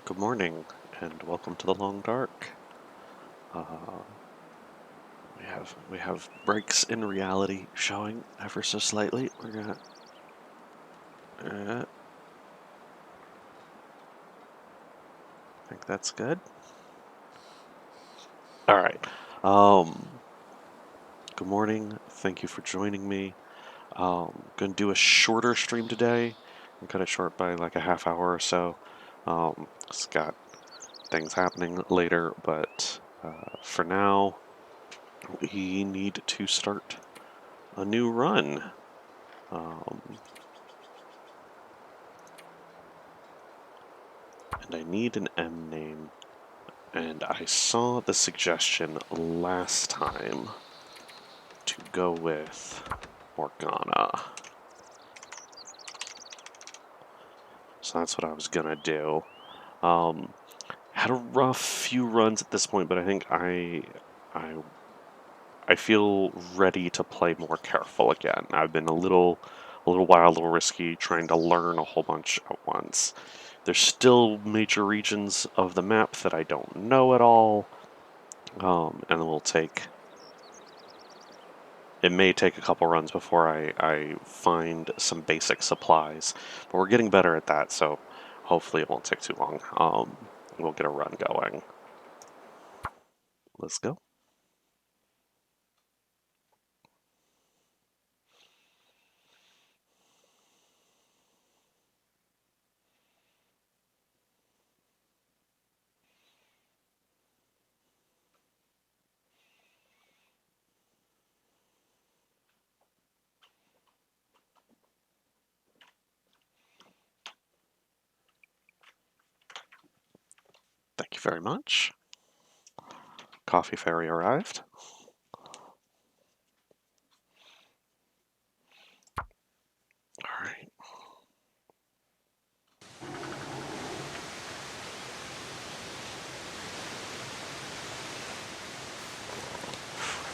Good morning, and welcome to the Long Dark. Uh, we have breaks in reality showing ever so slightly. We're gonna. I think that's good. All right. Good morning. Thank you for joining me. Gonna do a shorter stream today. I'm cut it short by like a half hour or so. It's got things happening later, but for now, we need to start a new run. And I need an M name. And I saw the suggestion last time to go with Morgana. So that's what I was gonna do. Had a rough few runs at this point, but I think I feel ready to play more careful again. I've been a little wild, a little risky, trying to learn a whole bunch at once. There's still major regions of the map that I don't know at all, and it may take a couple runs before I find some basic supplies, but we're getting better at that, so hopefully it won't take too long. We'll get a run going. Let's go. Thank you very much. Coffee fairy arrived. All right.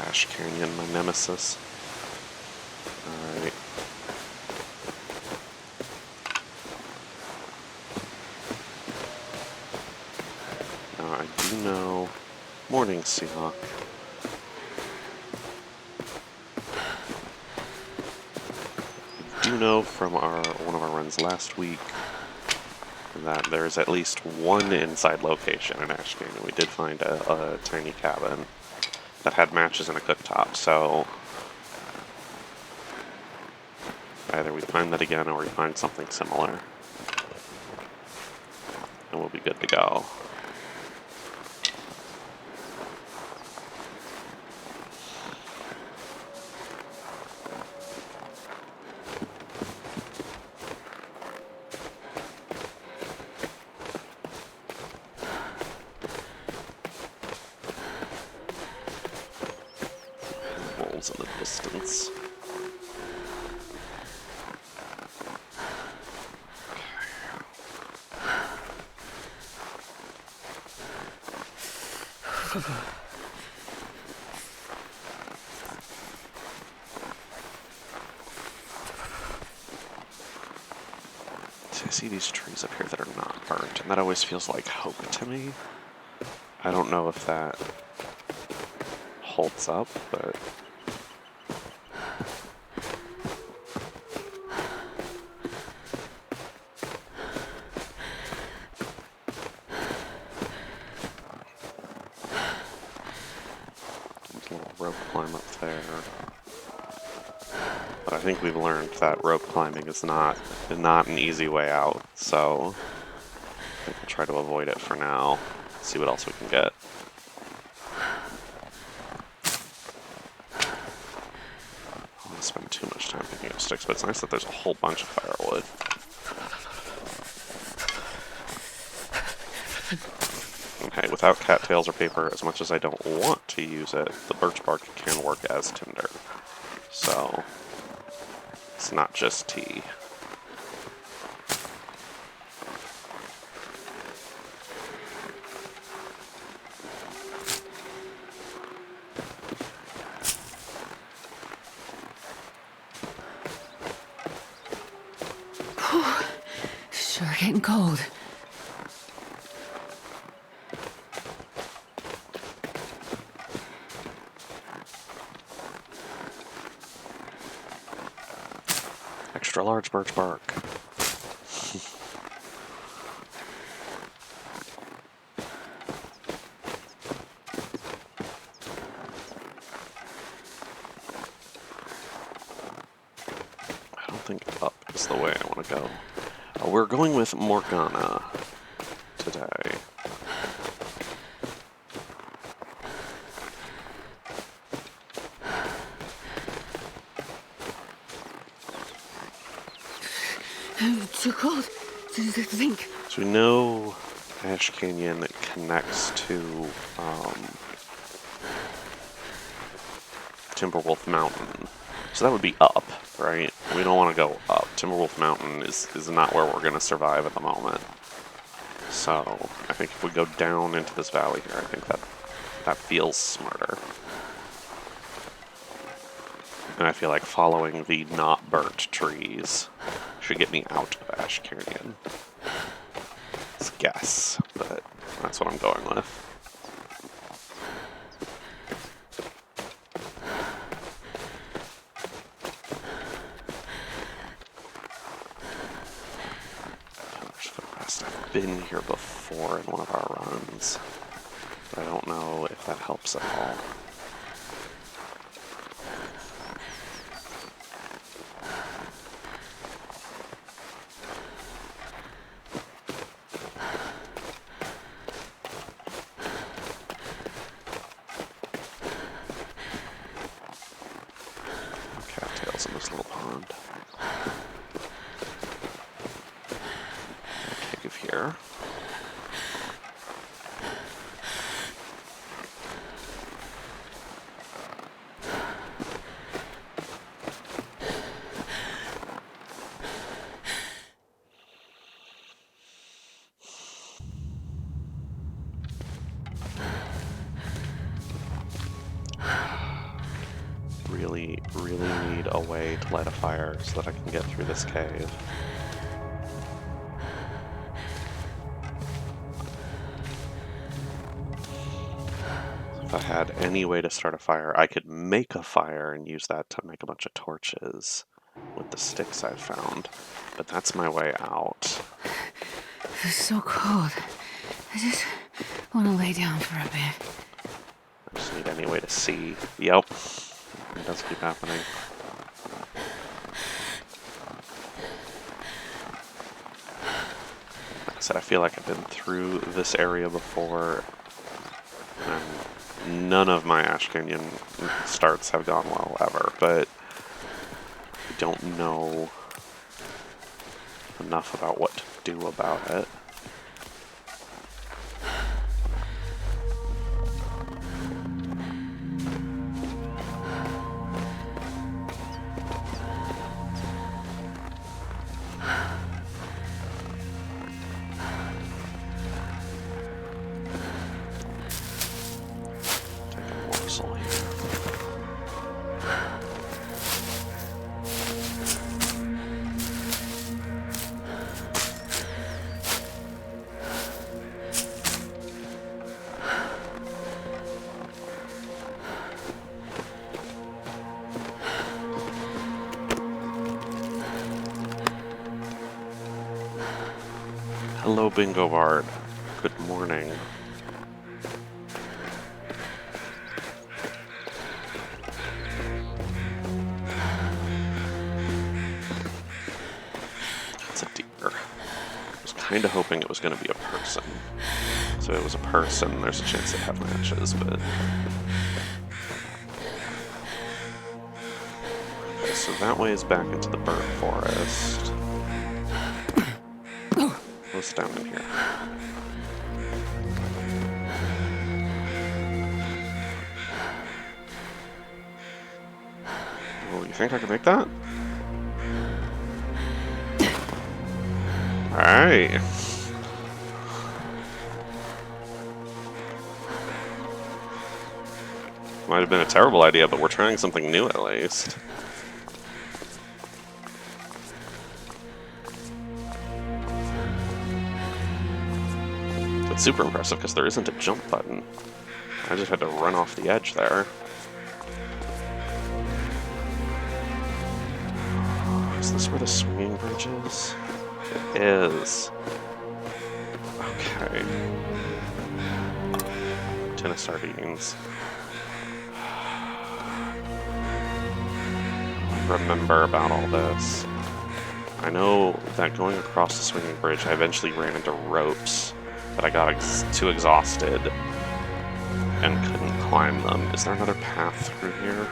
Ash Canyon, my nemesis. Alright. Now I do know... Morning, Seahawk. I do know from one of our runs last week that there's at least one inside location in Ash Canyon. We did find a tiny cabin that had matches and a cooktop, so either we find that again or we find something similar, and we'll be good to go. Wolves in the distance. I see these trees up here that are not burnt, and that always feels like hope to me. I don't know if that holds up, but... There's a little rope climb up there. But I think we've learned that rope climbing is not an easy way out, so I think we'll try to avoid it for now. See what else we can get. I don't want to spend too much time picking up sticks, but it's nice that there's a whole bunch of firewood. Okay, without cattails or paper, as much as I don't want to use it, the birch bark can work as tinder. So, it's not just tea. Sure getting cold. Extra large birch bark. I don't think up is the way I want to go. We're going with Morgana today. It's too cold to think. So we know Ash Canyon connects to Timberwolf Mountain. So that would be up, right? We don't want to go up. Timberwolf Mountain is not where we're going to survive at the moment. So I think if we go down into this valley here, I think that feels smarter. And I feel like following the not burnt trees should get me out of Ash Canyon. It's a guess, but that's what I'm going with. I've been here before in one of our runs, but I don't know if that helps at all. Cattails in this little pond. Cave here. Really need a way to light a fire so that I can get through this cave. If I had any way to start a fire, I could make a fire and use that to make a bunch of torches with the sticks I've found. But that's my way out. It's so cold. I just want to lay down for a bit. I just need any way to see. Yep. It does keep happening. Like I said, I feel like I've been through this area before, and none of my Ash Canyon starts have gone well ever, but I don't know enough about what to do about it. Hello, Bingo Bard. Good morning. That's a deer. I was kind of hoping it was going to be a person. So if it was a person, there's a chance they'd have matches, but... Okay, so that way is back into the burnt forest. What's down in here? Oh, you think I can make that? Alright. Might have been a terrible idea, but we're trying something new at least. It's super impressive because there isn't a jump button. I just had to run off the edge there. Is this where the swinging bridge is? It is. Okay. Tin of sardines. Remember about all this. I know that going across the swinging bridge, I eventually ran into ropes, but I got too exhausted and couldn't climb them. Is there another path through here?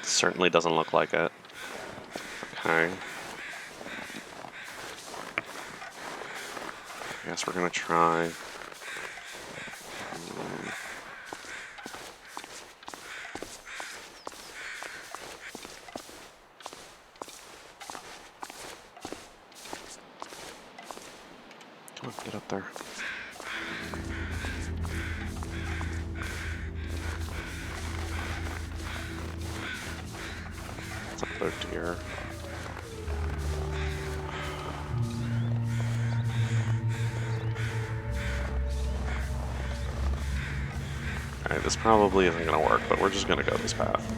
Certainly doesn't look like it. Okay. I guess we're gonna try. Come on, get up there. It's up there, dear. Alright, this probably isn't gonna work, but we're just gonna go this path.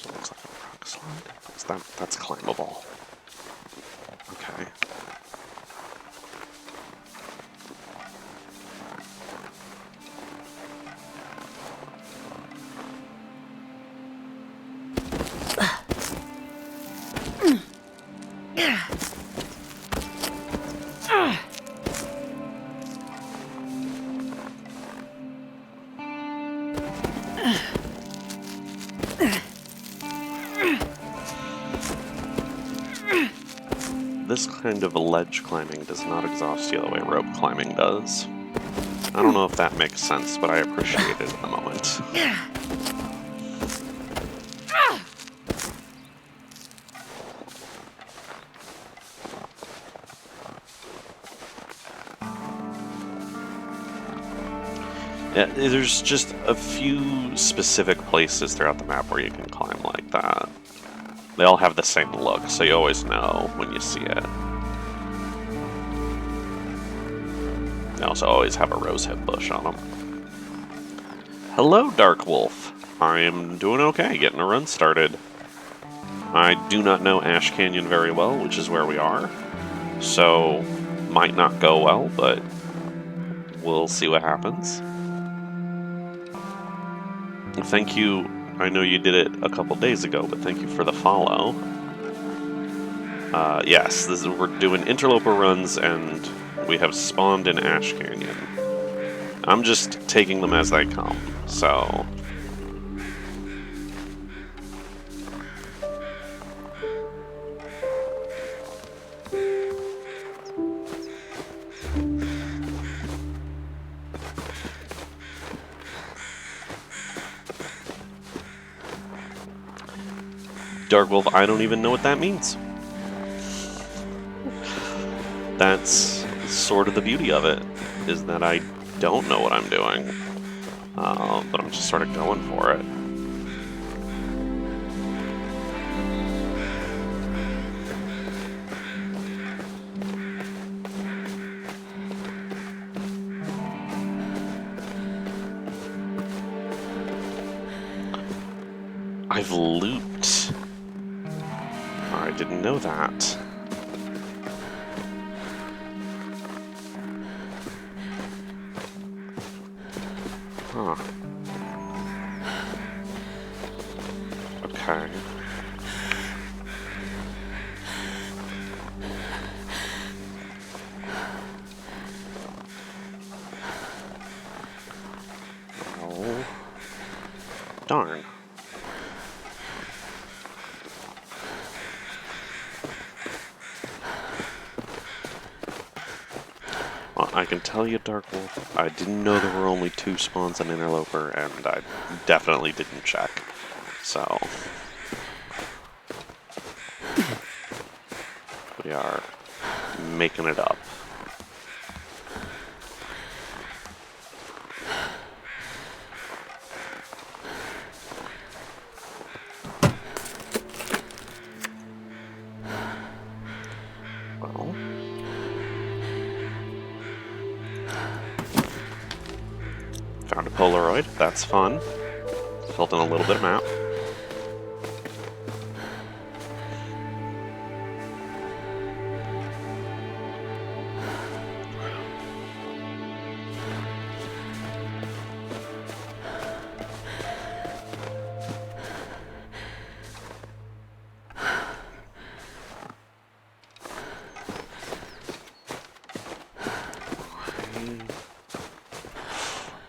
Looks like a rock slide. That's climbable. Okay. This kind of ledge climbing does not exhaust you the way rope climbing does. I don't know if that makes sense, but I appreciate it at the moment. Yeah, there's just a few specific places throughout the map where you can climb like that. They all have the same look, so you always know when you see it. They also always have a rosehip bush on them. Hello, Dark Wolf. I'm doing okay, getting a run started. I do not know Ash Canyon very well, which is where we are. So, might not go well, but we'll see what happens. Thank you. I know you did it a couple days ago, but thank you for the follow. Yes, we're doing interloper runs, and we have spawned in Ash Canyon. I'm just taking them as they come, so... Dark Wolf, I don't even know what that means. That's sort of the beauty of it, is that I don't know what I'm doing. But I'm just sort of going for it. I've looped. I didn't know that. Huh. Okay. Darn. Well, I can tell you, Dark Wolf, I didn't know there were only 2 spawns on Interloper, and I definitely didn't check. So, we are making it up. Well, found a Polaroid. That's fun. Filled in a little bit of map.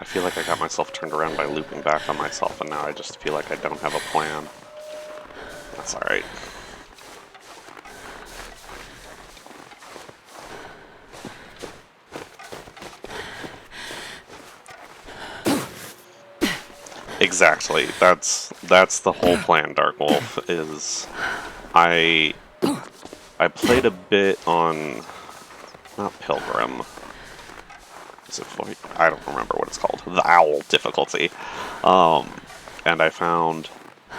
I feel like I got myself turned around by looping back on myself, and now I just feel like I don't have a plan. That's alright. Exactly. That's the whole plan, Dark Wolf, is I played a bit on, not Pilgrim. Is it Void? I don't remember what it's called. The Owl difficulty. And I found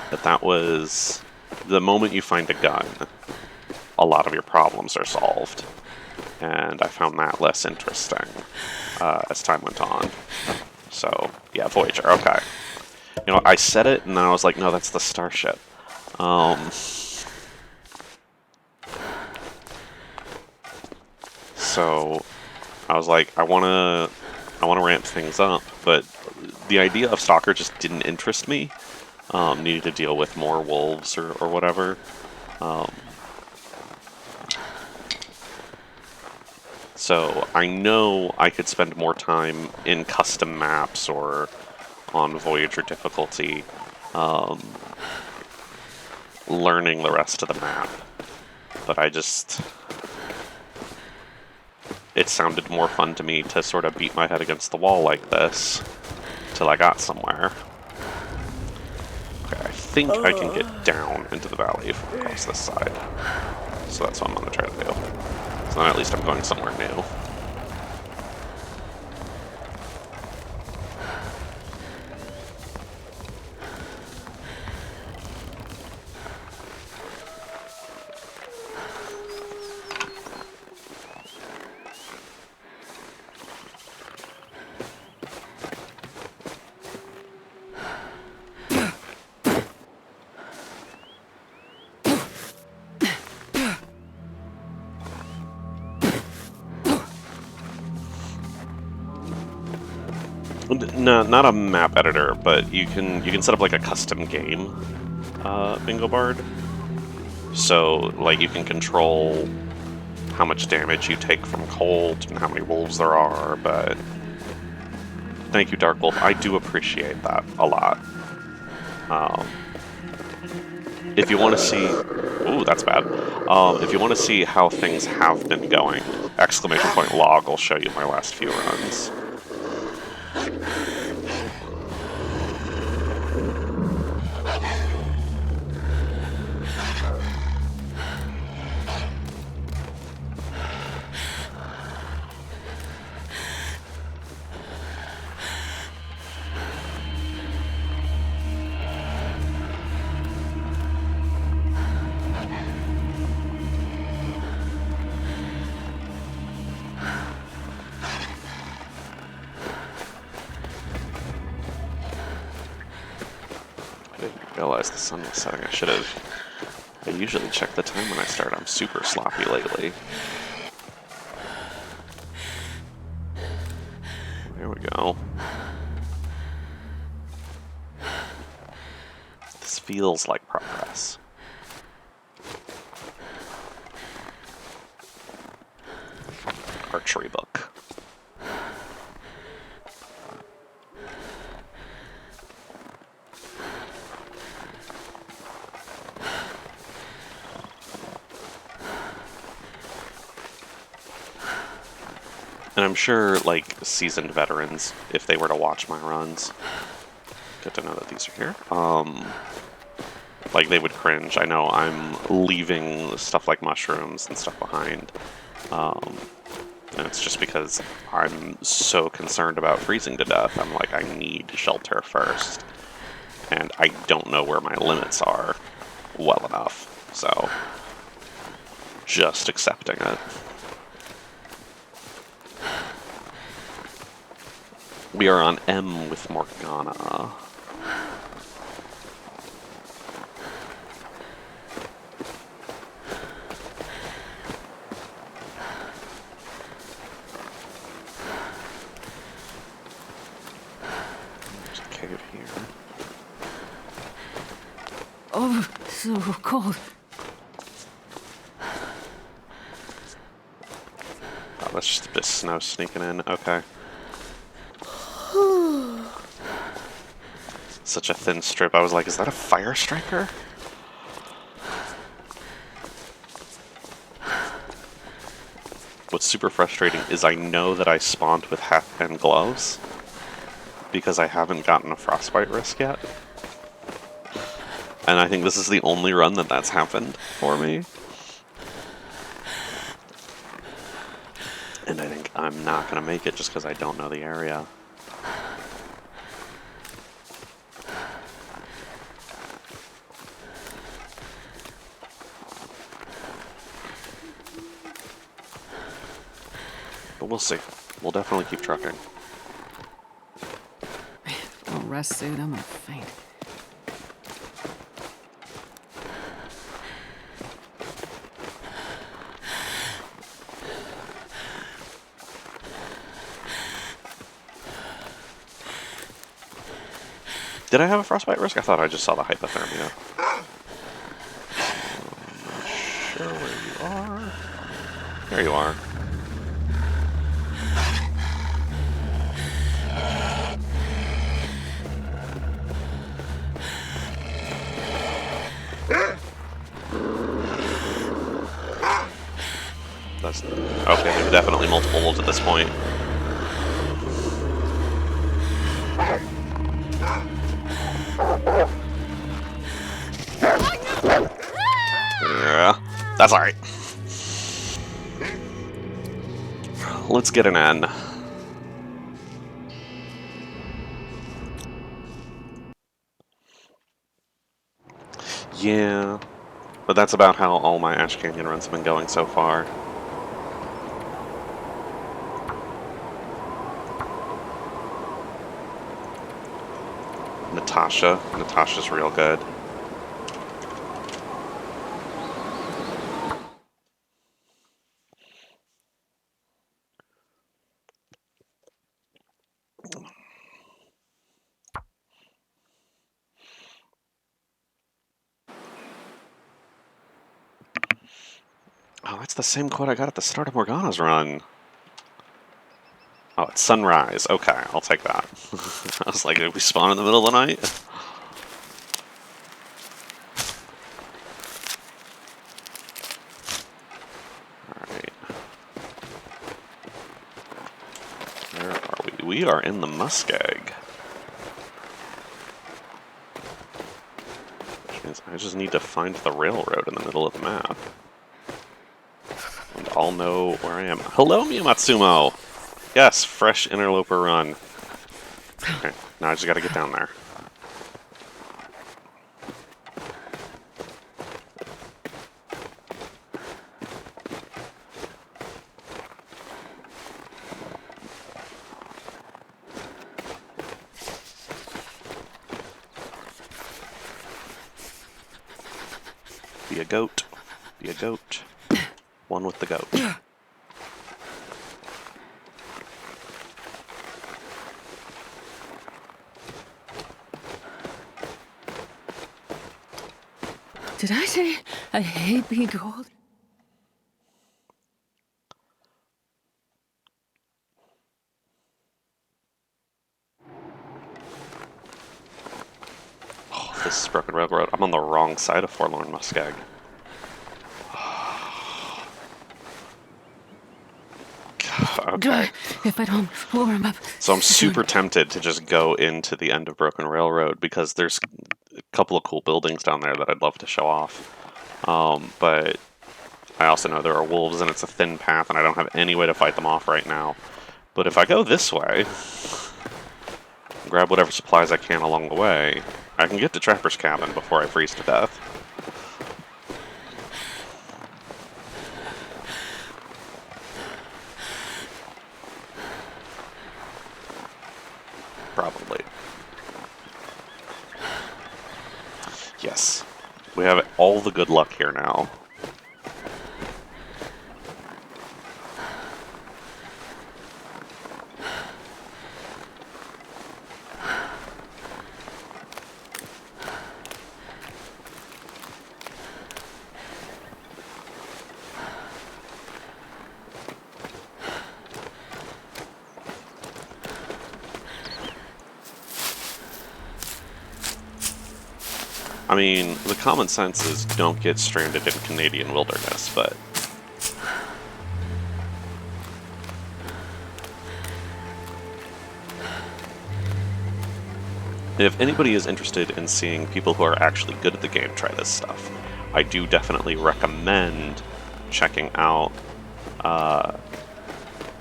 that was the moment you find a gun, a lot of your problems are solved. And I found that less interesting as time went on. So, yeah, Voyager, okay. You know, I said it, and then I was like, no, that's the Starship. So, I was like, I wanna ramp things up, but the idea of Stalker just didn't interest me. Needed to deal with more wolves or whatever. So I know I could spend more time in custom maps or on Voyager difficulty, learning the rest of the map. But it sounded more fun to me to sort of beat my head against the wall like this till I got somewhere. Okay, I think I can get down into the valley across this side. So that's what I'm going to try to do. So then at least I'm going somewhere new. No, not a map editor, but you can set up like a custom game bingo board. So like you can control how much damage you take from cold and how many wolves there are. But thank you, Dark Wolf. I do appreciate that a lot. If you want to see, ooh, that's bad. If you want to see how things have been going, !log will show you my last few runs. I didn't realize the sun was setting. I should have. I usually check the time when I start. I'm super sloppy lately. There we go. This feels like progress. Archery book. And I'm sure, like, seasoned veterans, if they were to watch my runs, good to know that these are here, like, they would cringe. I know I'm leaving stuff like mushrooms and stuff behind, and it's just because I'm so concerned about freezing to death. I'm like, I need shelter first, and I don't know where my limits are well enough, so just accepting it. We are on M with Morgana. There's a cave here. Oh, so cold. Oh, that's just a bit of snow sneaking in. Okay. Such a thin strip. I was like, is that a fire striker? What's super frustrating is I know that I spawned with hat and gloves because I haven't gotten a frostbite risk yet. And I think this is the only run that that's happened for me. And I think I'm not going to make it just because I don't know the area. But we'll see. We'll definitely keep trucking. No rest suit, I'm gonna faint. Did I have a frostbite risk? I thought I just saw the hypothermia. I'm not sure where you are. There you are. That's okay. There's definitely multiple wolves at this point. Yeah, that's all right. Let's get an N. Yeah, but that's about how all my Ash Canyon runs have been going so far. Natasha. Natasha's real good. Oh, that's the same quote I got at the start of Morgana's run. Oh, it's sunrise. Okay, I'll take that. I was like, did we spawn in the middle of the night? Alright. Where are we? We are in the muskeg. Which means I just need to find the railroad in the middle of the map. And I'll know where I am. Hello, Miyamatsumo! Yes, fresh interloper run. Okay, now I just gotta get down there. Be a goat. Be a goat. One with the goat. Did I say I hate being cold? Oh, this is Broken Railroad. I'm on the wrong side of Forlorn Muskeg. Okay. If I don't warm up So I'm soon. super tempted to just go into the end of Broken Railroad because there's a couple of cool buildings down there that I'd love to show off. But I also know there are wolves and it's a thin path and I don't have any way to fight them off right now. But if I go this way, grab whatever supplies I can along the way, I can get to Trapper's Cabin before I freeze to death. Probably. Yes. We have all the good luck here now. I mean, the common sense is don't get stranded in Canadian wilderness, but... if anybody is interested in seeing people who are actually good at the game try this stuff, I do definitely recommend checking out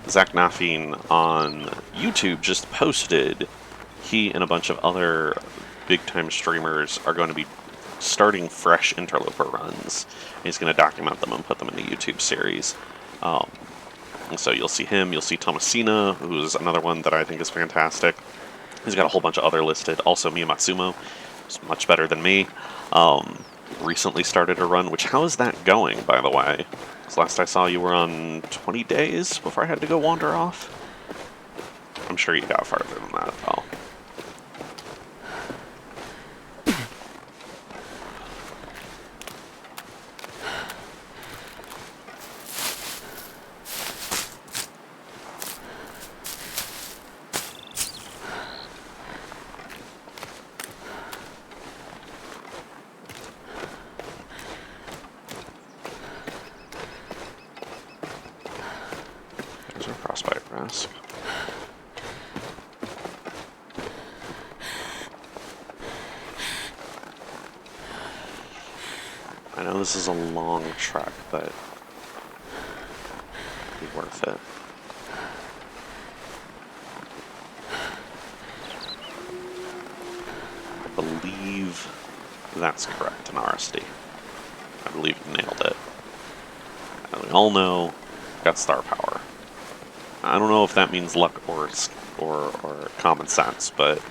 Zaknafein on YouTube. Just posted he and a bunch of other big-time streamers are going to be starting fresh interloper runs. He's going to document them and put them in a YouTube series. And so you'll see him, you'll see Tomasina, who's another one that I think is fantastic. He's got a whole bunch of other listed. Also Miyamatsumo, who's much better than me. Recently started a run, which how is that going, by the way? Because last I saw you were on 20 days before I had to go wander off. I'm sure you got farther than that, though. There's our frostbite mask. I know this is a long trek, but it'll be worth it. I believe that's correct in RSD. I believe you nailed it. And we all know got star power. I don't know if that means luck or common sense, but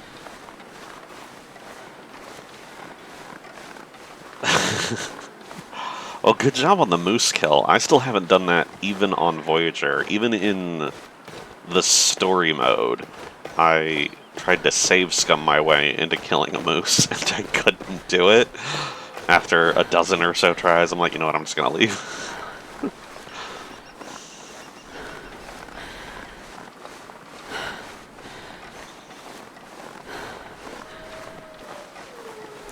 well, good job on the moose kill. I still haven't done that even on Voyager. Even in the story mode, I tried to save scum my way into killing a moose, and I couldn't do it. After a dozen or so tries, I'm like, you know what, I'm just gonna leave.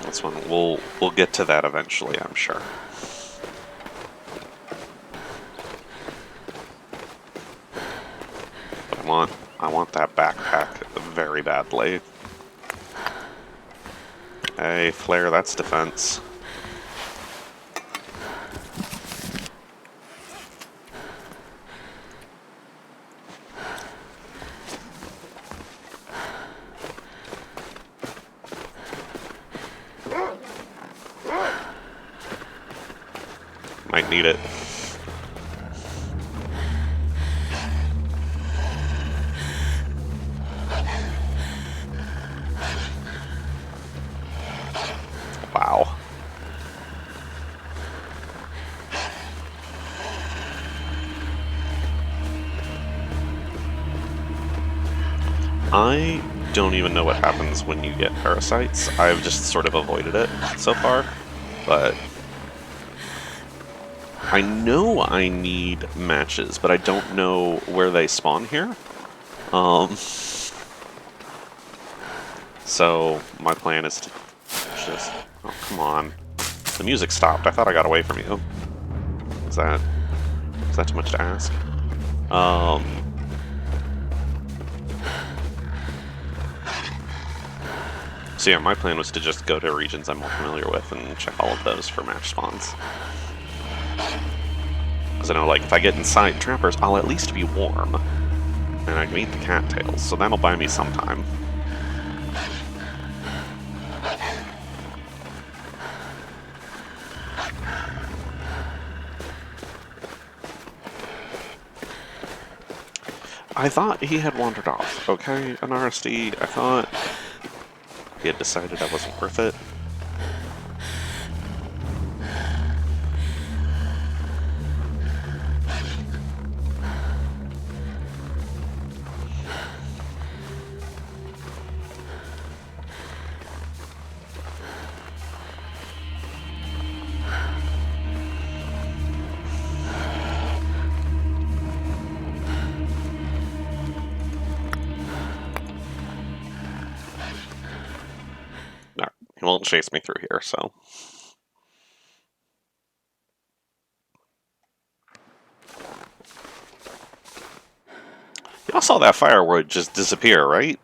This one, we'll get to that eventually, I'm sure. But I want that backpack very badly. Hey, Flare, that's defense. Might need it. Wow. I don't even know what happens when you get parasites. I've just sort of avoided it so far, but I know I need matches, but I don't know where they spawn here. So my plan is to just... oh, come on. The music stopped. I thought I got away from you. Is that too much to ask? So yeah, my plan was to just go to regions I'm more familiar with and check all of those for match spawns. Because I know, like, if I get inside trappers, I'll at least be warm. And I can eat the cattails, so that'll buy me some time. I thought he had wandered off, okay, an RSD. I thought he had decided I wasn't worth it. No, he won't chase me through here, so. Y'all saw that firewood just disappear, right?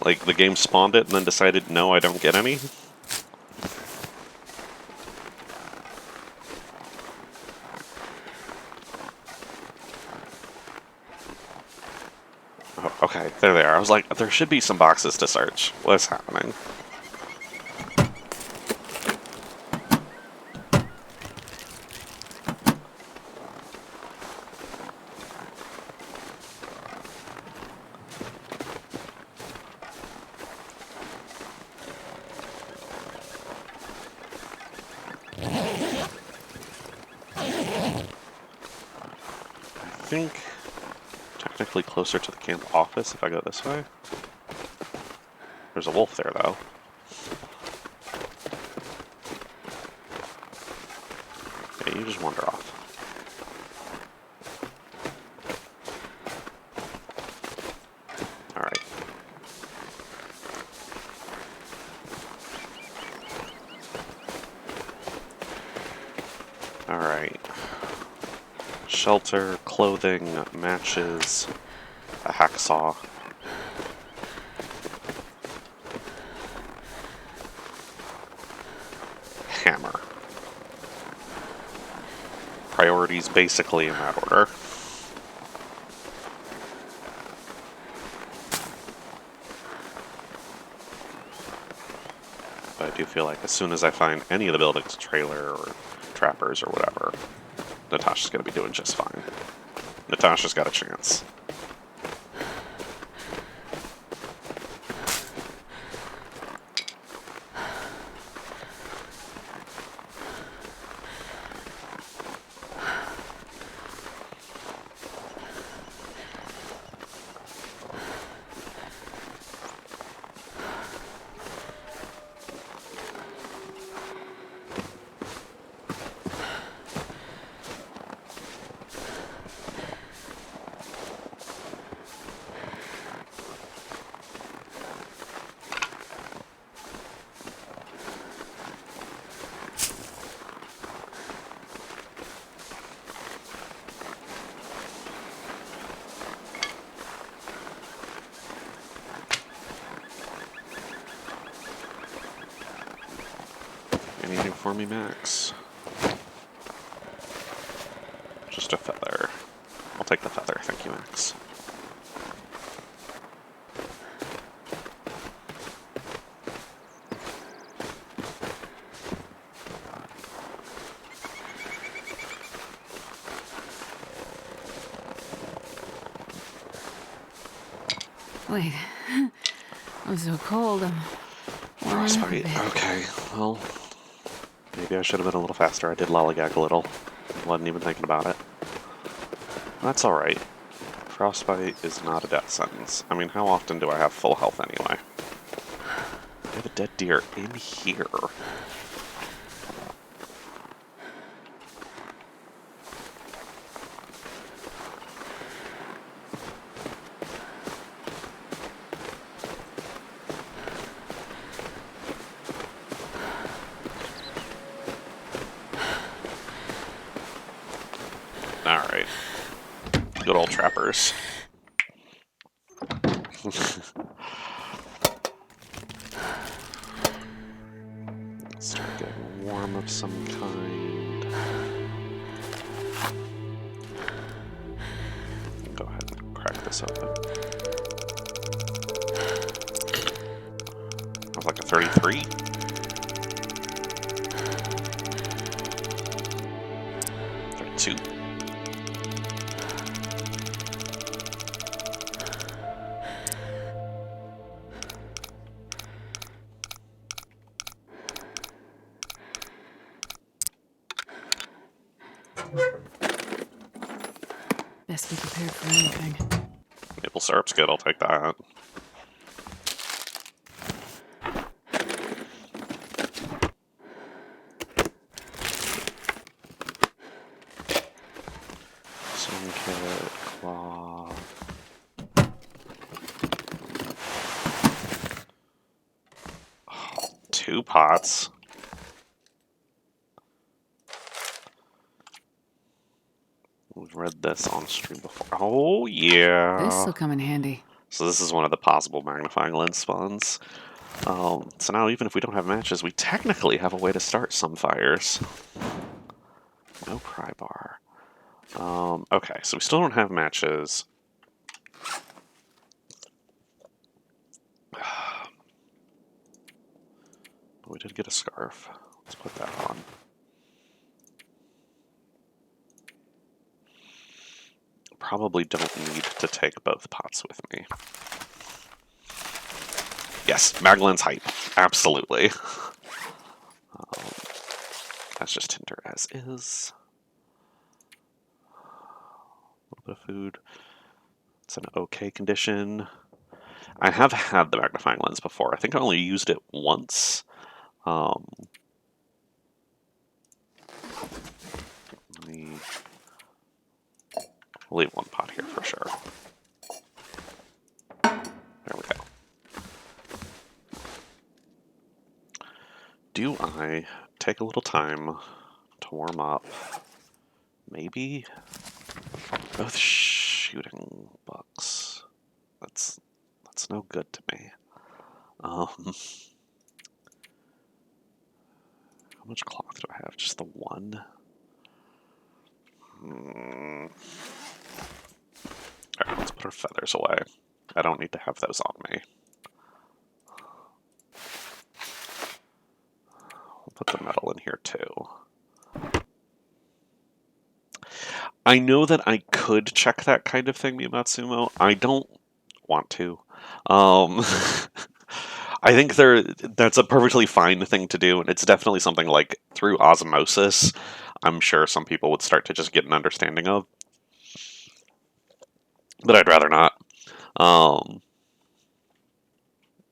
Like, the game spawned it and then decided, no, I don't get any? Oh, okay, there they are. I was like, there should be some boxes to search. What's happening? I think technically closer to the camp office if I go this way. There's a wolf there, though. Yeah, you just wander off. Alright. Alright. Shelter, clothing, matches, a hacksaw. Hammer. Priorities basically in that order. But I do feel like as soon as I find any of the buildings, trailer or trappers or whatever, Natasha's gonna be doing just fine. Natasha's got a chance. Anything for me, Max? Just a feather. I'll take the feather, thank you, Max. Wait. I'm so cold. I'm warming up a Frostbite. bit. Okay, well, maybe I should have been a little faster. I did lollygag a little. Wasn't even thinking about it. That's alright. Frostbite is not a death sentence. I mean, how often do I have full health anyway? I have a dead deer in here. Alright. Good old trappers. this open. That was like a 33. Two. Best be prepared for anything. Maple syrup's good, I'll take that. Sun kit, claw. Oh, 2 pots. We've read this on stream before. Oh, yeah. This'll come in handy. So this is one of the possible magnifying lens spawns. So now even if we don't have matches, we technically have a way to start some fires. No pry bar. Okay, so we still don't have matches. We did get a scarf. Let's put that on. Probably don't need to take both pots with me. Yes, Maglen's hype. Absolutely. That's just Tinder as is. A little bit of food. It's an okay condition. I have had the magnifying lens before. I think I only used it once. Let me leave one pot here for sure. There we go. Do I take a little time to warm up? Maybe? Both shooting bucks. That's no good to me. How much cloth do I have? Just the one? Alright, let's put our feathers away. I don't need to have those on me. We'll put the metal in here too. I know that I could check that kind of thing, Miyamatsumo. I don't want to. I think that's a perfectly fine thing to do, and it's definitely something like through osmosis, I'm sure some people would start to just get an understanding of. But I'd rather not.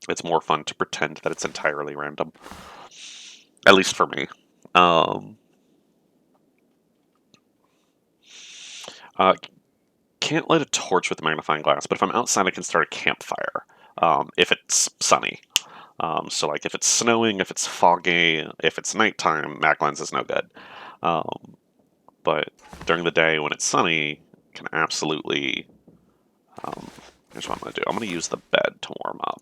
It's more fun to pretend that it's entirely random. At least for me. Can't light a torch with a magnifying glass, but if I'm outside, I can start a campfire if it's sunny. So, like, if it's snowing, if it's foggy, if it's nighttime, mag lens is no good. But during the day when it's sunny, can absolutely. Here's what I'm going to do. I'm going to use the bed to warm up.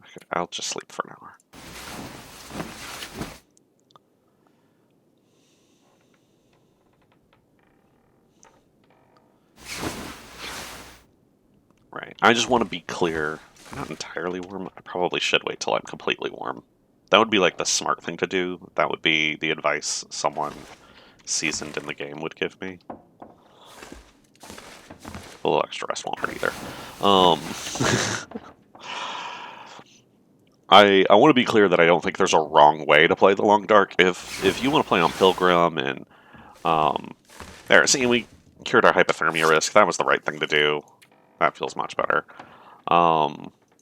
Okay, I'll just sleep for an hour. Right. I just want to be clear. I'm not entirely warm. I probably should wait till I'm completely warm. That would be like the smart thing to do. That would be the advice someone seasoned in the game would give me. A little extra rest won't hurt either. I want to be clear that I don't think there's a wrong way to play the Long Dark. If you want to play on Pilgrim and there, see, we cured our hypothermia risk. That was the right thing to do. That feels much better.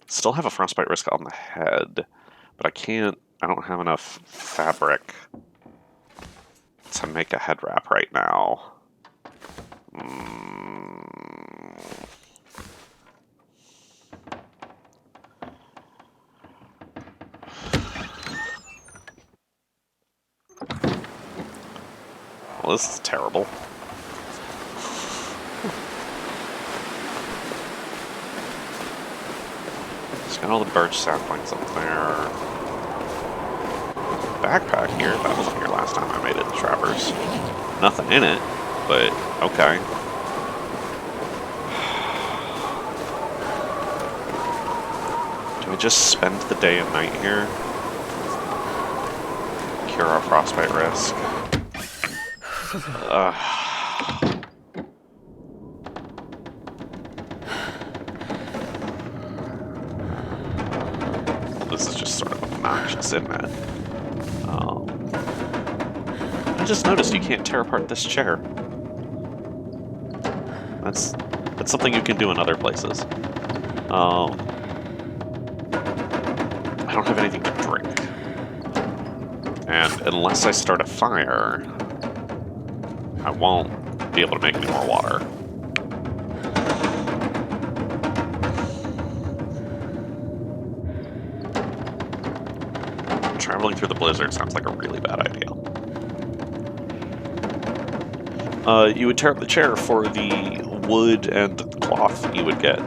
Still have a frostbite risk on the head, but I don't have enough fabric to make a head wrap right now. Well, this is terrible. Just got all the birch saplings up there. Backpack here. That wasn't here last time I made it. Trappers. Nothing in it. but okay. Do we just spend the day and night here? Cure our frostbite risk. This is just sort of obnoxious, isn't it? I just noticed you can't tear apart this chair. That's something you can do in other places. I don't have anything to drink. And unless I start a fire, I won't be able to make any more water. Traveling through the blizzard sounds like a really bad idea. You would tear up the chair for the wood and cloth you would get.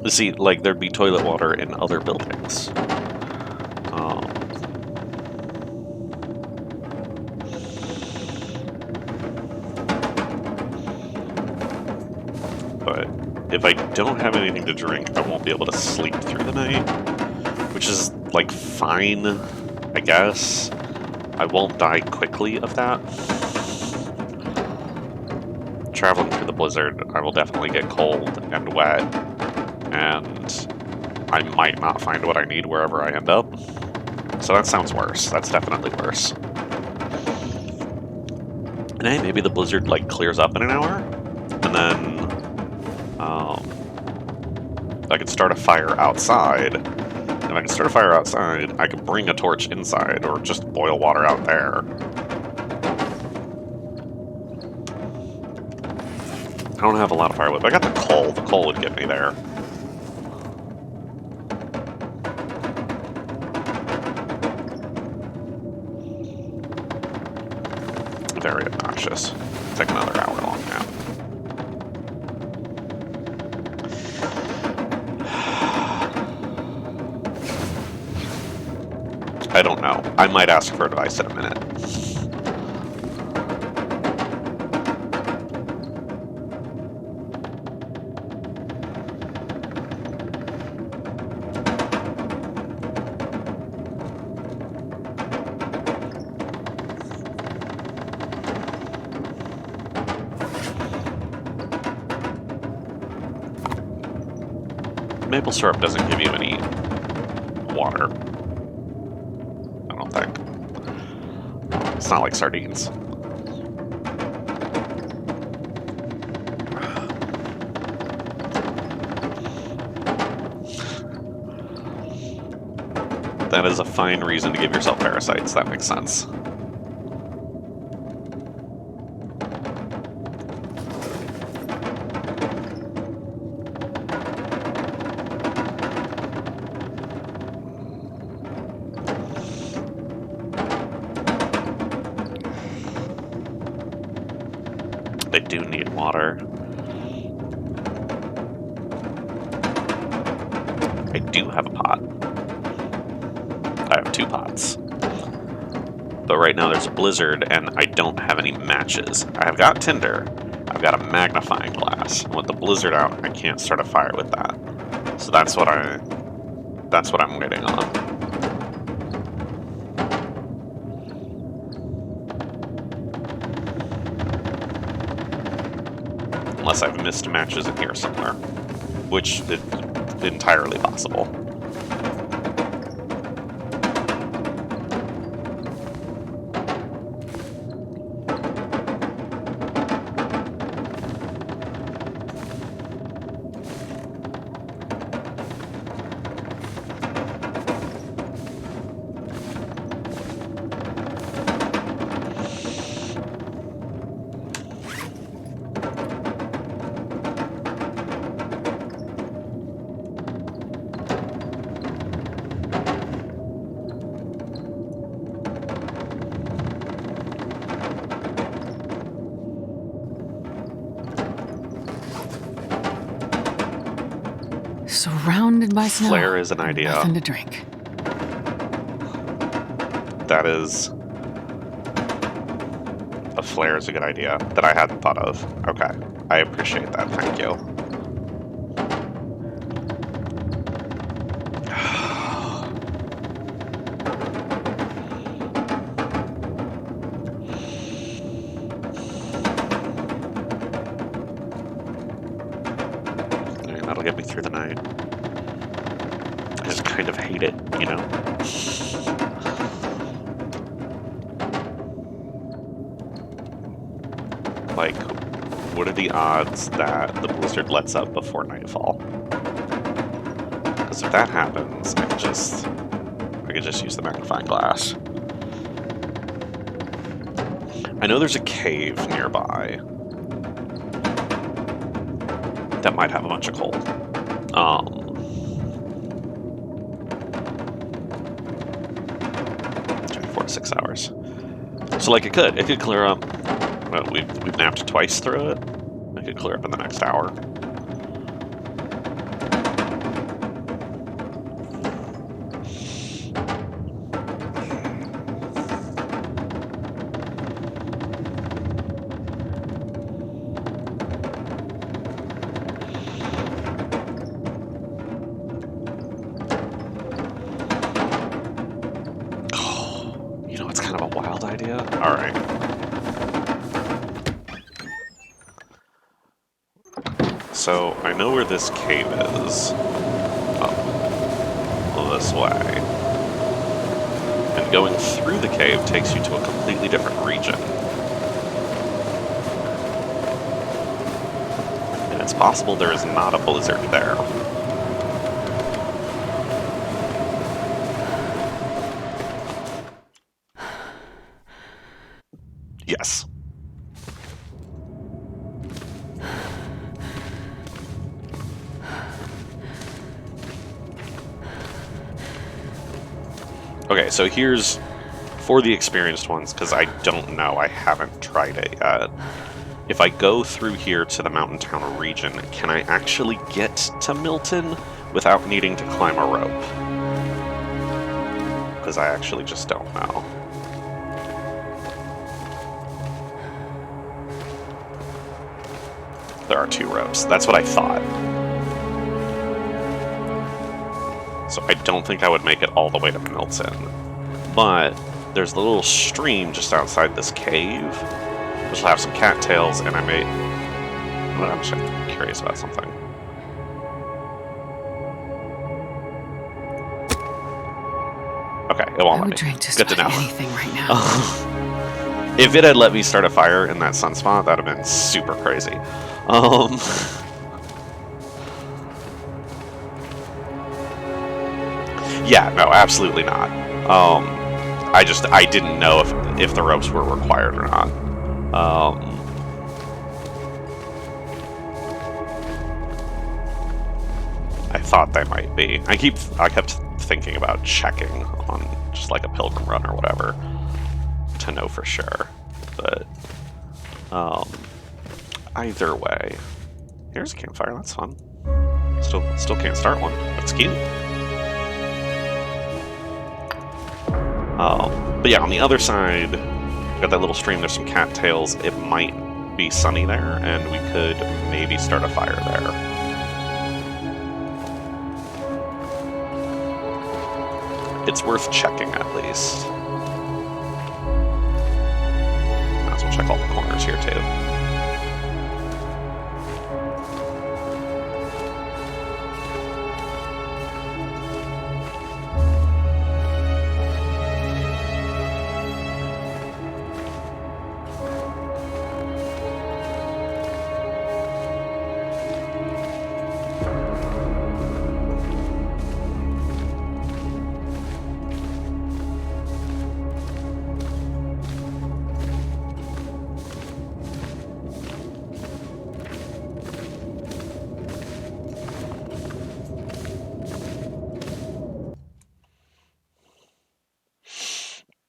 See, like, there'd be toilet water in other buildings. But if I don't have anything to drink, I won't be able to sleep through the night, which is, like, fine, I guess. I won't die quickly of that. Traveling through the blizzard, I will definitely get cold and wet, and I might not find what I need wherever I end up. So that sounds worse. That's definitely worse. And hey, maybe the blizzard, like, clears up in an hour, and then I could start a fire outside. If I can start a fire outside, I could bring a torch inside, or just boil water out there. I don't have a lot of firewood, but I got the coal. The coal would get me there. Very obnoxious. Take another hour-long nap. I don't know. I might ask for advice in a minute. Maple syrup doesn't give you any water. I don't think. It's not like sardines. That is a fine reason to give yourself parasites. That makes sense. I do need water. I do have a pot. I have 2 pots. But right now there's a blizzard and I don't have any matches. I've got tinder. I've got a magnifying glass. And with the blizzard out, I can't start a fire with that. So that's what I'm waiting on. Unless I've missed matches in here somewhere, which is entirely possible. Surrounded by snow. Flare is an And idea. nothing to drink. That is... A flare is a good idea that I hadn't thought of. Okay. I appreciate that. Thank you. And that'll get me through the night. I just kind of hate it, you know? Like, what are the odds that the blizzard lets up before nightfall? Because if that happens, I could just use the magnifying glass. I know there's a cave nearby that might have a bunch of coal. 4 to 6 hours. So, like, it could clear up. Well, we've napped twice through it. It could clear up in the next hour. You know, it's kind of a wild idea. All right. So, I know where this cave is. Up this way. And going through the cave takes you to a completely different region. And it's possible there is not a blizzard there. Yes. Okay, so here's, for the experienced ones, because I don't know, I haven't tried it yet. If I go through here to the mountain town region, can I actually get to Milton without needing to climb a rope? Because I actually just don't know. There are 2 ropes. That's what I thought. So I don't think I would make it all the way to Milton. But there's a little stream just outside this cave, which will have some cattails, and I may... Well, I'm just curious about something. Okay, it won't let me. Drink just Good to know. anything right now. If it had let me start a fire in that sunspot, that would have been super crazy. Yeah, no, absolutely not. I didn't know if the ropes were required or not. I thought they might be. I kept thinking about checking on just like a pilgrim run or whatever to know for sure. But either way, here's a campfire. That's fun. Still can't start one. That's cute. But yeah, on the other side, got that little stream. There's some cattails. It might be sunny there, and we could maybe start a fire there. It's worth checking at least. Might as well check all the corners here too.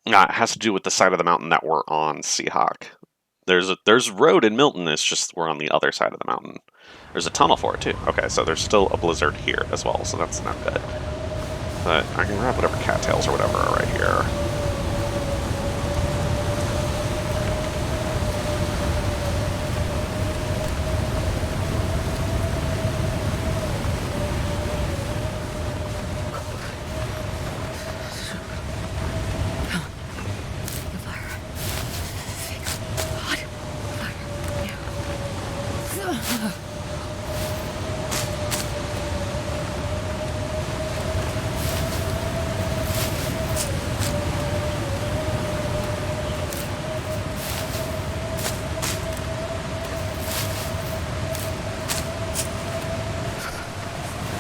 It has to do with the side of the mountain that we're on, Seahawk. There's road in Milton. It's just we're on the other side of the mountain. There's a tunnel for it too. Okay, so there's still a blizzard here as well, so that's not good. But I can grab whatever cattails or whatever are right here.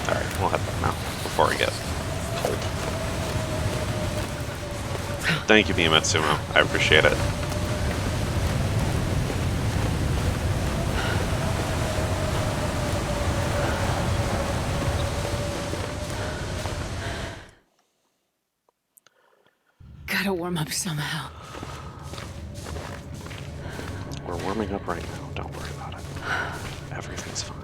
Alright, we'll head back now before I get cold. Thank you, Miyamatsumo. I appreciate it. Gotta warm up somehow. We're warming up right now. Don't worry about it. Everything's fine.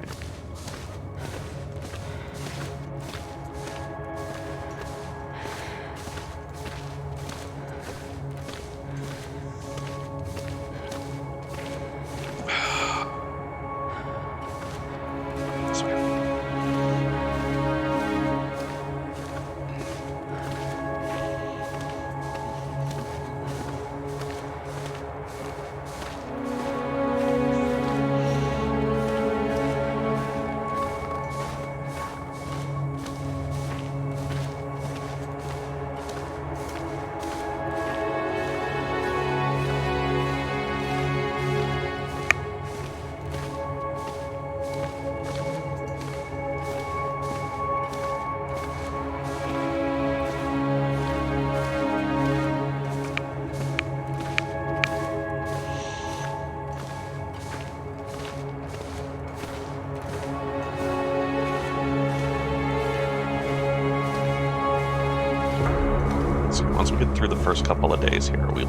Once we get through the first couple of days here, we're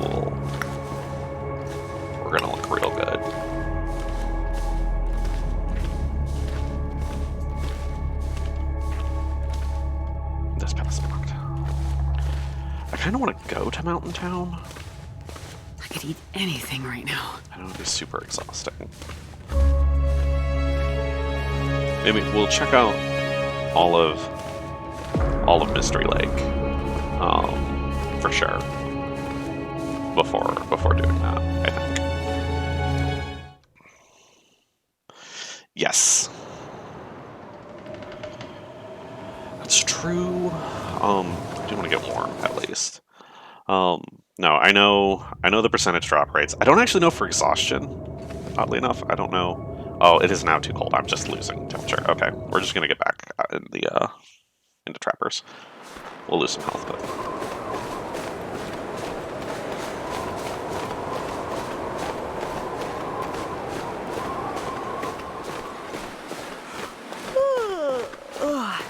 gonna look real good. This path is blocked. I kind of want to go to Mountain Town. I could eat anything right now. I know it'd be super exhausting. Maybe we'll check out all of Mystery Lake. For sure. Before doing that, I think. Yes. That's true. I do want to get warm, at least. No, I know the percentage drop rates. I don't actually know for exhaustion, oddly enough. I don't know. Oh, it is now too cold. I'm just losing temperature. Okay, we're just gonna get back into trappers. We'll lose some health, but...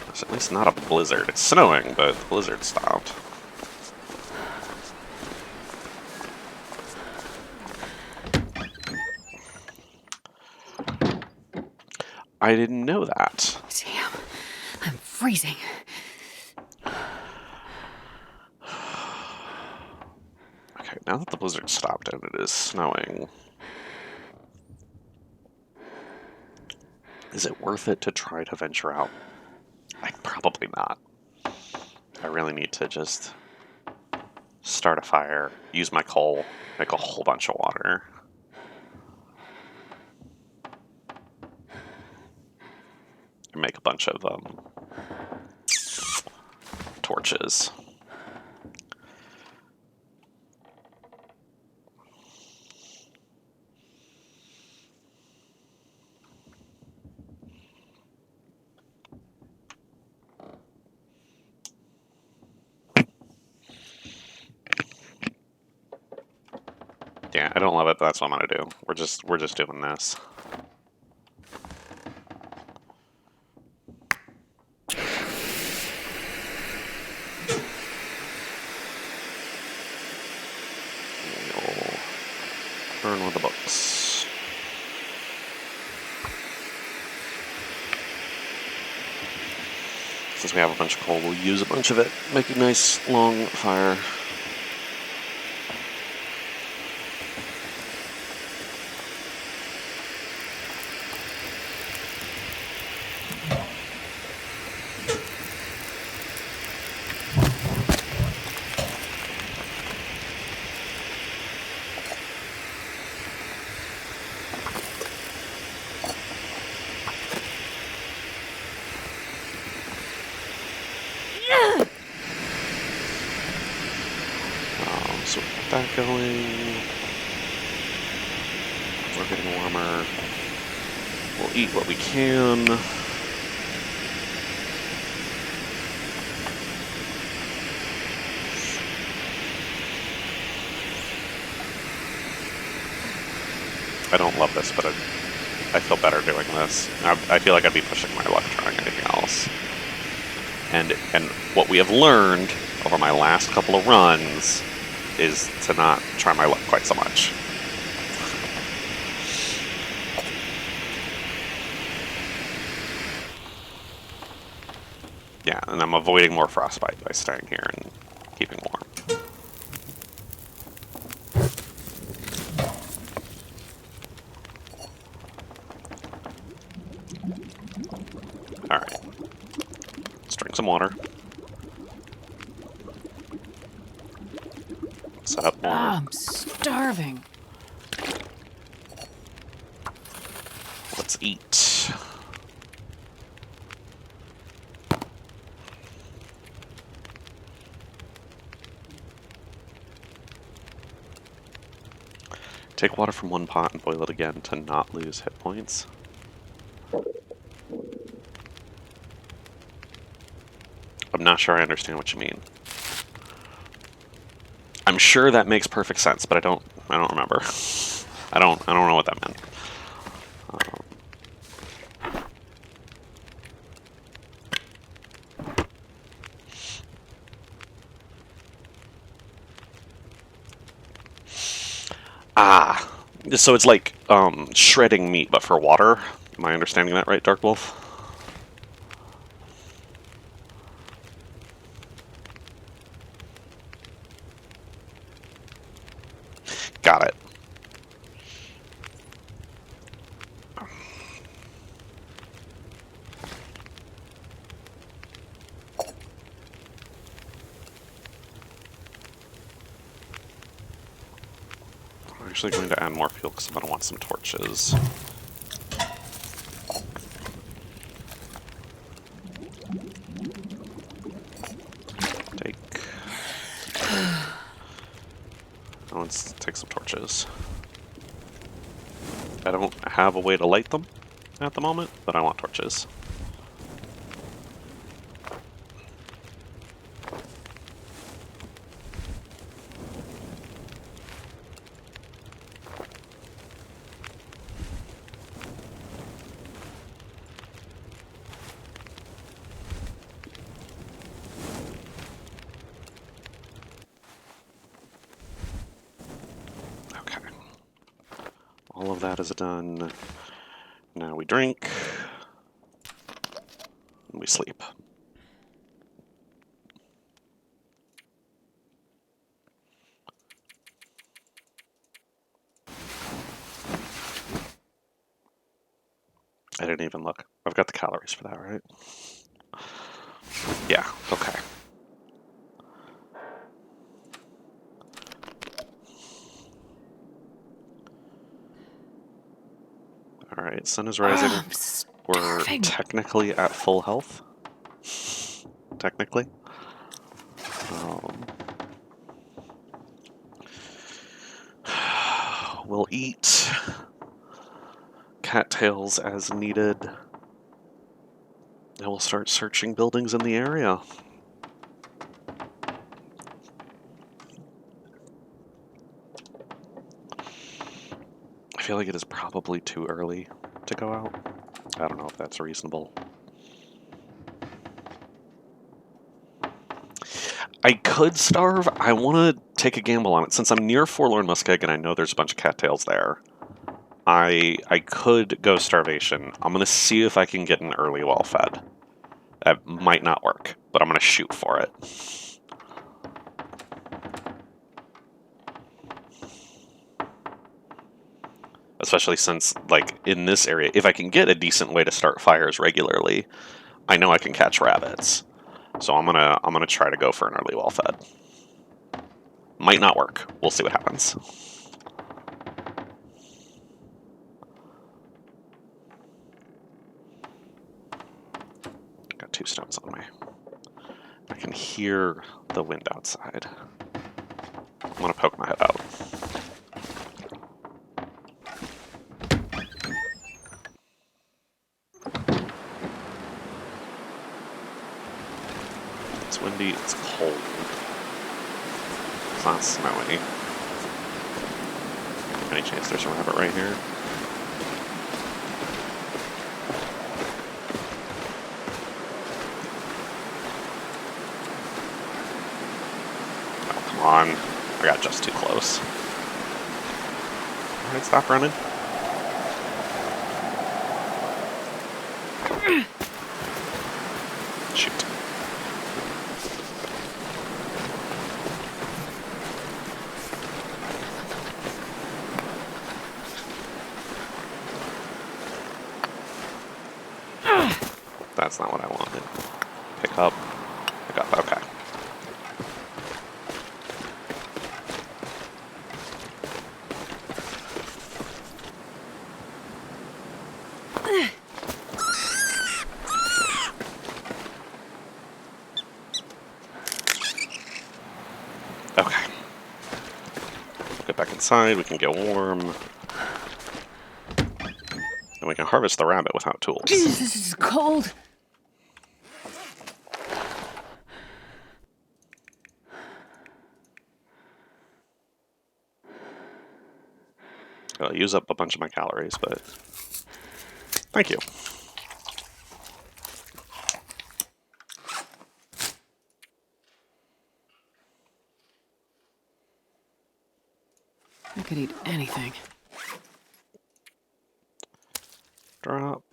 It's at least not a blizzard. It's snowing, but the blizzard stopped. I didn't know that. Damn, I'm freezing. Okay, now that the blizzard stopped and it is snowing, is it worth it to try to venture out? Probably not. I really need to just start a fire, use my coal, make a whole bunch of water. And make a bunch of torches. Yeah, I don't love it, but that's what I'm gonna do. We're just doing this. Burn one of the books. Since we have a bunch of coal, we'll use a bunch of it. Make a nice long fire. So we'll get that going. We're getting warmer. We'll eat what we can. I don't love this, but I feel better doing this. I feel like I'd be pushing my luck trying anything else. And what we have learned over my last couple of runs is to not try my luck quite so much. Yeah, and I'm avoiding more frostbite by staying here and keeping warm. Alright. Let's drink some water. Set up more. I'm starving. Let's eat. Take water from one pot and boil it again to not lose hit points. I'm not sure I understand what you mean. I'm sure that makes perfect sense, but I don't remember. I don't know what that meant. So it's like shredding meat, but for water. Am I understanding that right, Dark Wolf? Got it. I'm actually going to add more fuel because I'm going to want some torches. Take. Let's take some torches. I don't have a way to light them at the moment, but I want torches. Okay. All of that is done. Now we drink. And we sleep. I didn't even look. I've got the calories for that, right? Yeah, okay. Alright, sun is rising. We're technically at full health. Technically. We'll eat cattails as needed. And we'll start searching buildings in the area. I feel like it is probably too early to go out. I don't know if that's reasonable. I could starve. I want to take a gamble on it. Since I'm near Forlorn Muskeg and I know there's a bunch of cattails there, I could go starvation. I'm going to see if I can get an early well fed. That might not work, but I'm going to shoot for it. Especially since, like, in this area, if I can get a decent way to start fires regularly, I know I can catch rabbits. So I'm gonna try to go for an early well fed. Might not work. We'll see what happens. Got 2 stones on me. I can hear the wind outside. I'm gonna poke my head out. It's windy, it's cold. It's not snowy. Any chance there's a rabbit right here? Oh, come on. I got just too close. Alright, stop running. Shoot. That's not what I wanted. Pick up. Pick up. Okay. Okay. Get back inside. We can get warm. And we can harvest the rabbit without tools. Jesus, this is cold. I'll use up a bunch of my calories, but thank you. I could eat anything. Drop.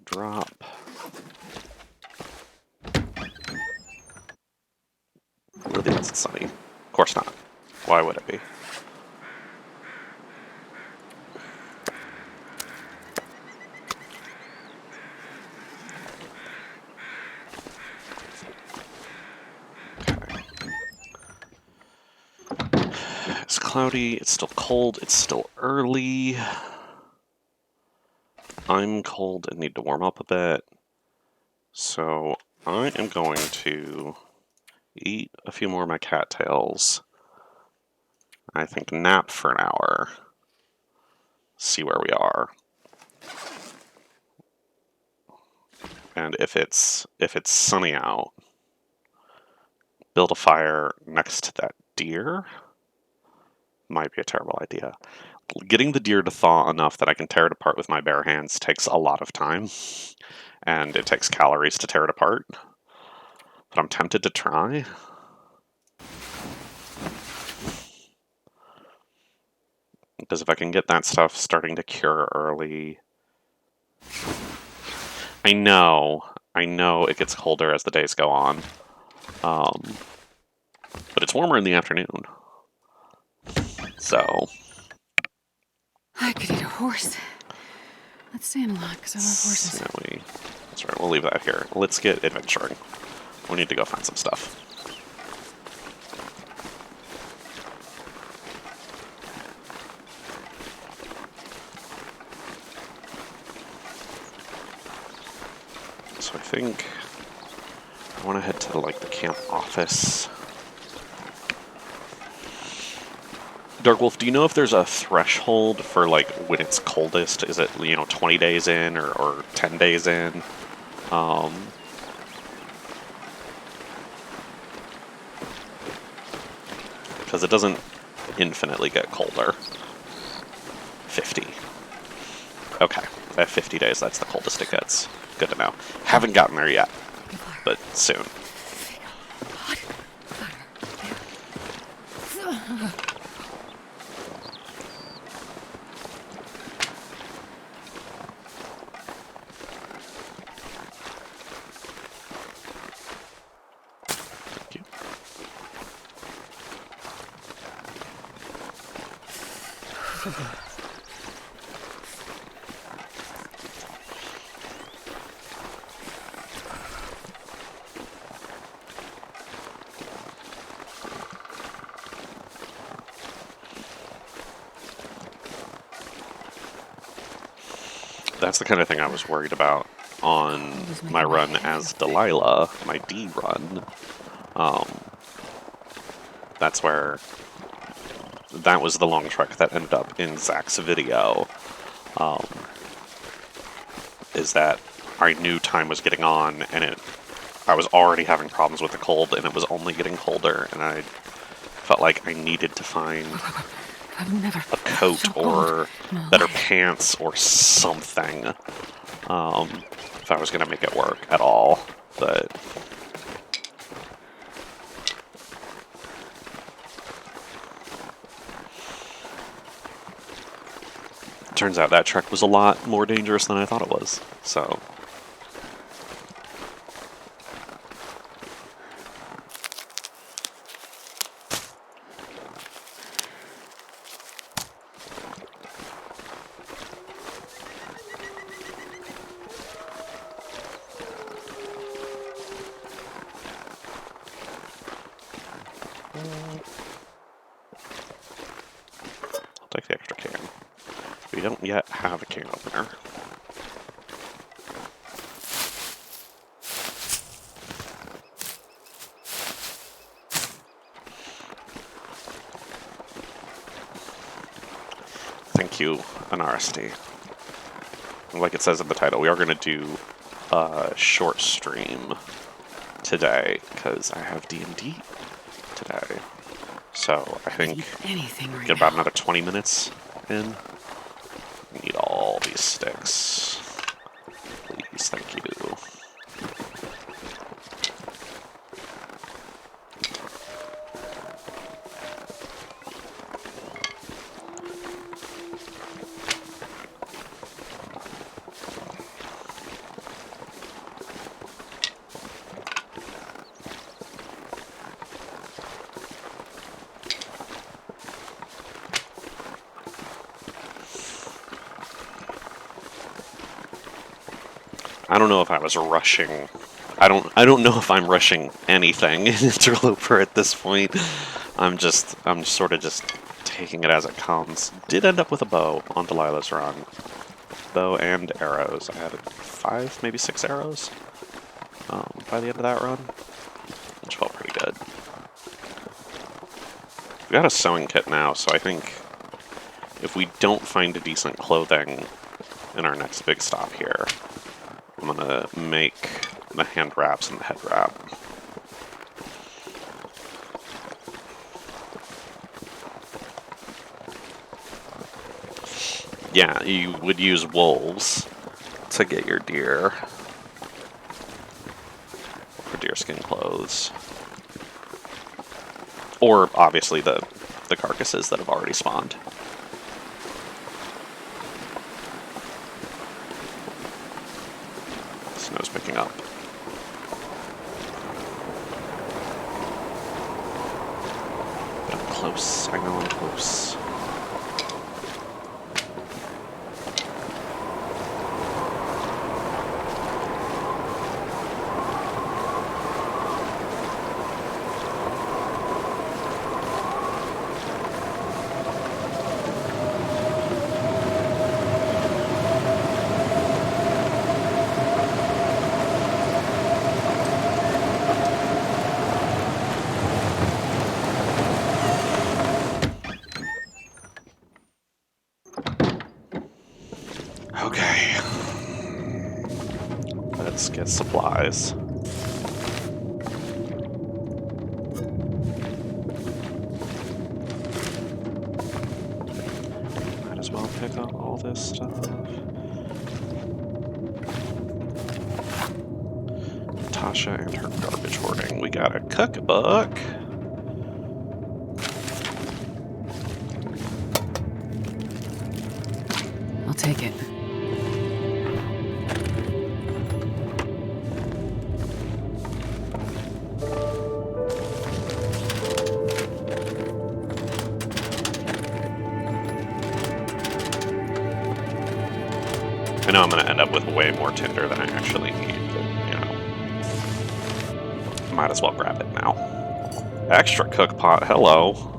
Drop. Really, that's sunny. Of course not. Why would it be? It's cloudy, it's still cold, it's still early. I'm cold and need to warm up a bit. So I am going to eat a few more of my cattails. I think nap for an hour. See where we are. And if it's sunny out, build a fire next to that deer. Might be a terrible idea. Getting the deer to thaw enough that I can tear it apart with my bare hands takes a lot of time, and it takes calories to tear it apart. But I'm tempted to try. Because if I can get that stuff starting to cure early... I know it gets colder as the days go on. But it's warmer in the afternoon. So... I could eat a horse. Let's stay in a lot, because I love horses. Snowy. That's right, we'll leave that here. Let's get adventuring. We need to go find some stuff. So I think I want to head to, like, the camp office. Dark Wolf, do you know if there's a threshold for, like, when it's coldest? Is it, 20 days in or 10 days in? Because it doesn't infinitely get colder. 50. Okay, at 50 days, that's the coldest it gets. Good to know. Haven't gotten there yet, but soon. That's the kind of thing I was worried about on my run as Delilah, my D run. That's where that was the long trek that ended up in Zach's video. Is that I knew time was getting on, and I was already having problems with the cold, and it was only getting colder, and I felt like I needed to find a coat or better pants or something if I was going to make it work at all. But turns out that trek was a lot more dangerous than I thought it was. So I'll take the extra can. We don't yet have a can opener. Thank you, an RSD. Like it says in the title, we are going to do a short stream today because I have D&D today. So I think get about another 20 minutes in. We need all these sticks. Please, thank you. I don't know if I was rushing. I don't know if I'm rushing anything in Interloper at this point. I'm sort of just taking it as it comes. Did end up with a bow on Delilah's run. Bow and arrows. I had 5, maybe 6 arrows by the end of that run, which felt pretty good. We got a sewing kit now, so I think if we don't find a decent clothing in our next big stop here, I'm gonna make the hand wraps and the head wrap. Yeah, you would use wolves to get your deer. For deerskin clothes. Or, obviously, the carcasses that have already spawned. Snow's picking up. But I'm close. I know I'm close. Okay. Let's get supplies. Might as well pick up all this stuff. Natasha and her garbage hoarding. We got a cookbook. I'll take it. I know I'm going to end up with way more tinder than I actually need, but, you know, might as well grab it now. Extra cook pot, hello.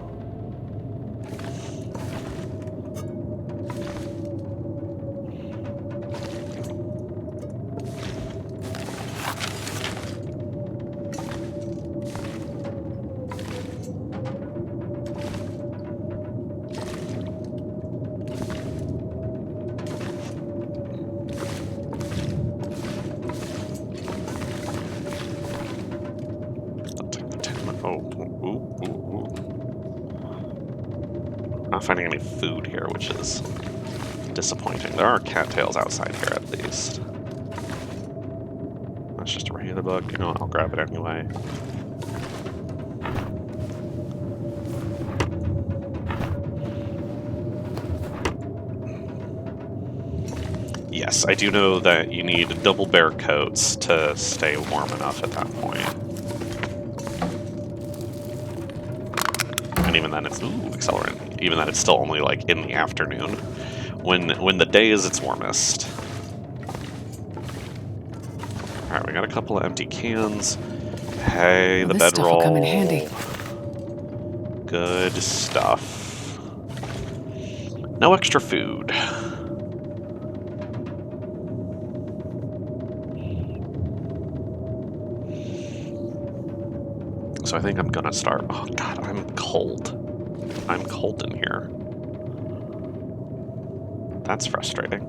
Not finding any food here, which is disappointing. There are cattails outside here, at least. That's just a regular bug. You know what? I'll grab it anyway. Yes, I do know that you need double bear coats to stay warm enough at that point. And even then it's... Ooh, accelerant. Even then it's still only, like, in the afternoon. When the day is its warmest. Alright, we got a couple of empty cans. Hey, Well, the this stuff will bedroll. come in handy. Good stuff. No extra food. So I think I'm gonna start... Oh god, I'm cold. I'm cold in here. That's frustrating.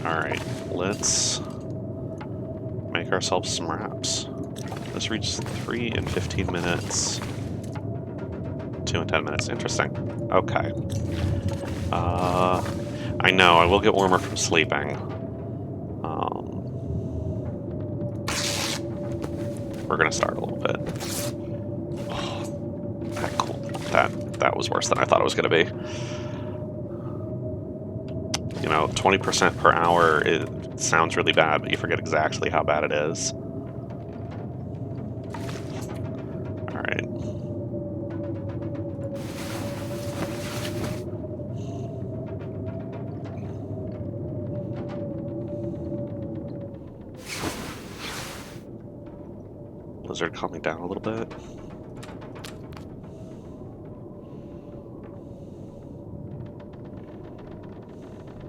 Alright, let's make ourselves some wraps. This reaches 3 in 15 minutes. 2 in 10 minutes. Interesting. Okay. I know, I will get warmer from sleeping. We're gonna start a little bit. Oh, that cool. That was worse than I thought it was gonna be. You know, 20% per hour, it sounds really bad, but you forget exactly how bad it is. Alright. Blizzard calming down a little bit.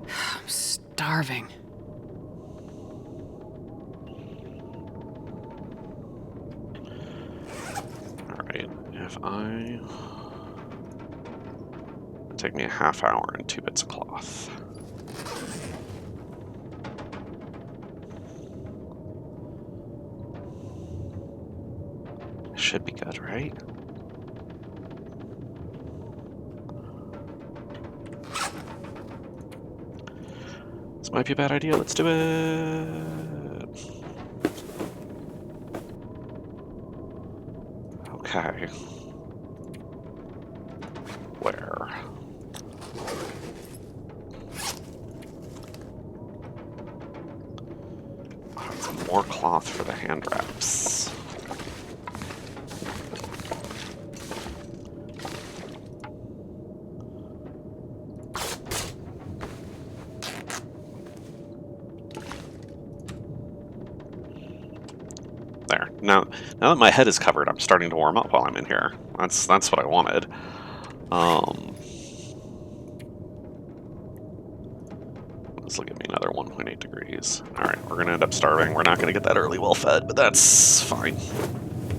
I'm starving. Alright, if I... It'll take me a half hour and 2 bits of cloth. Should be good, right? This might be a bad idea. Let's do it. Okay. Where? Oh, more cloth for the hand wraps. There. Now that my head is covered, I'm starting to warm up while I'm in here. That's what I wanted. Let's look at me another 1.8 degrees. Alright, we're gonna end up starving. We're not gonna get that early well fed, but that's fine.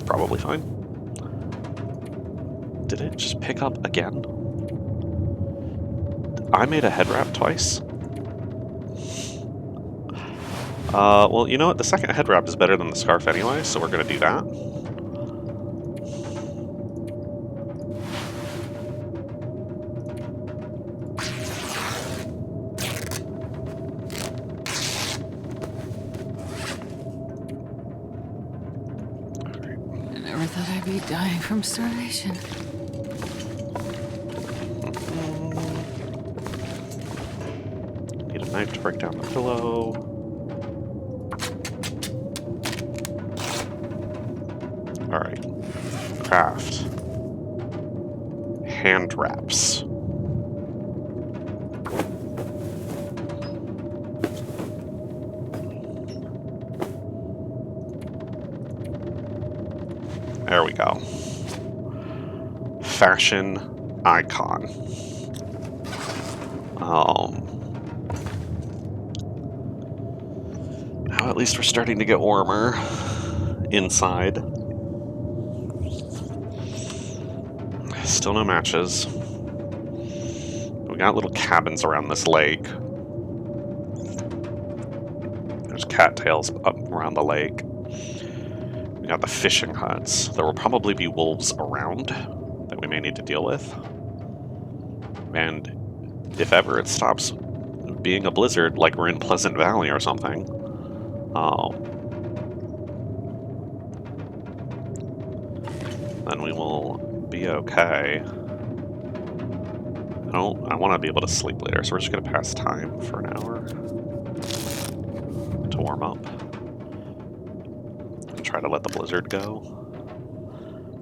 Probably fine. Did it just pick up again? I made a head wrap twice? Well, you know what? The second head wrap is better than the scarf anyway, so we're gonna do that. I never thought I'd be dying from starvation. Need a knife to break down the pillow. Alright. Craft. Hand wraps. go. Fashion icon. Now at least we're starting to get warmer inside. Still no matches. We got little cabins around this lake. There's cattails up around the lake. We got the fishing huts. There will probably be wolves around that we may need to deal with. And if ever it stops being a blizzard, like we're in Pleasant Valley or something, then we will be okay. I want to be able to sleep later, so we're just going to pass time for an hour to warm up and try to let the blizzard go.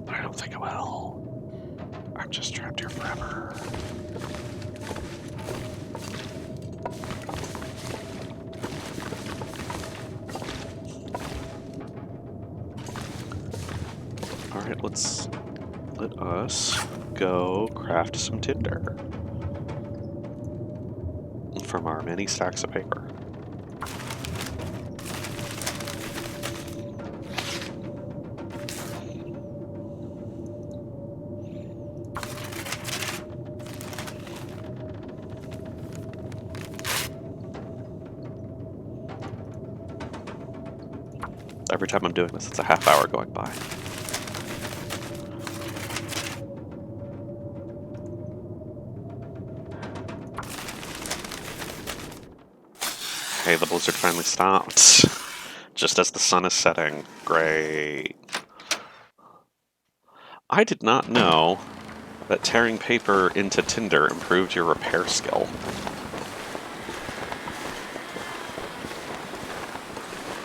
But I don't think it will. I'm just trapped here forever. Alright, let us go craft some tinder from our many stacks of paper. Every time I'm doing this, it's a half hour going by. Hey, the blizzard finally stopped. Just as the sun is setting. Great. I did not know that tearing paper into tinder improved your repair skill.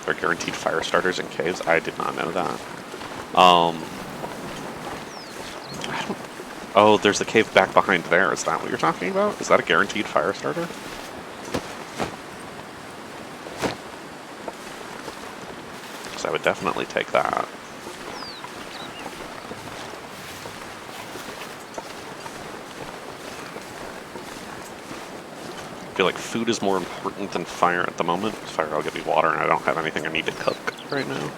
They're guaranteed fire starters in caves. I did not know that. Oh, there's a cave back behind there. Is that what you're talking about? Is that a guaranteed fire starter? Because I would definitely take that. I feel like food is more important than fire at the moment. Fire will give me water, and I don't have anything I need to cook right now.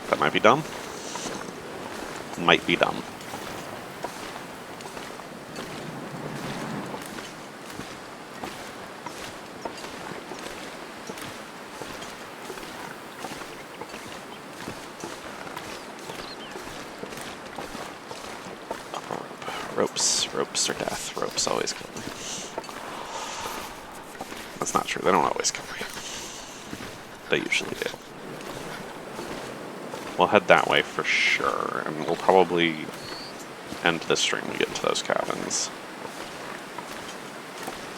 That might be dumb. Might be dumb. Ropes are death. Ropes always kill me. That's not true. They don't always kill me. They usually do. We'll head that way for sure, and we'll probably end this stream and get into those cabins.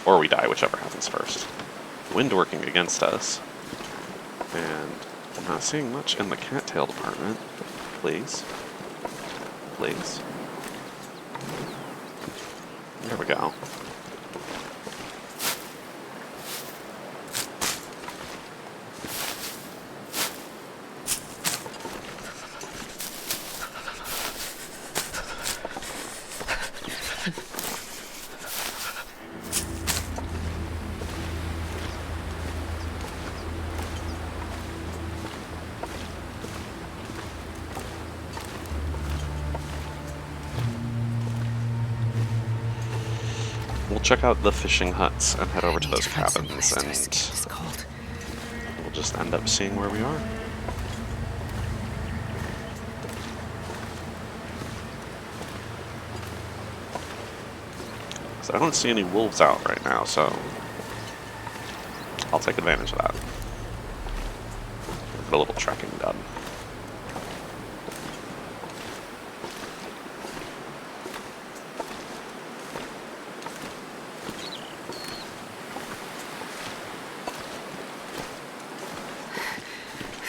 Or we die, whichever happens first. Wind working against us. And I'm not seeing much in the cattail department. Please. Please. There we go. We'll check out the fishing huts and head over to those cabins, and we'll just end up seeing where we are. So I don't see any wolves out right now, so I'll take advantage of that. Get a little trekking done.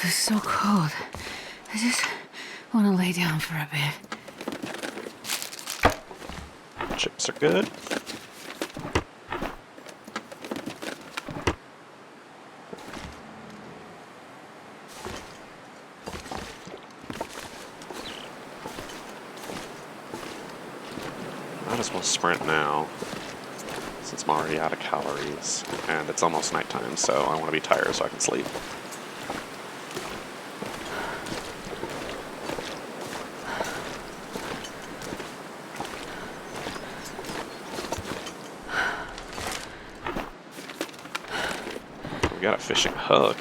It's so cold. I just want to lay down for a bit. Chips are good. as well sprint now, since I'm already out of calories, and it's almost nighttime, so I want to be tired so I can sleep. We got a fishing hook.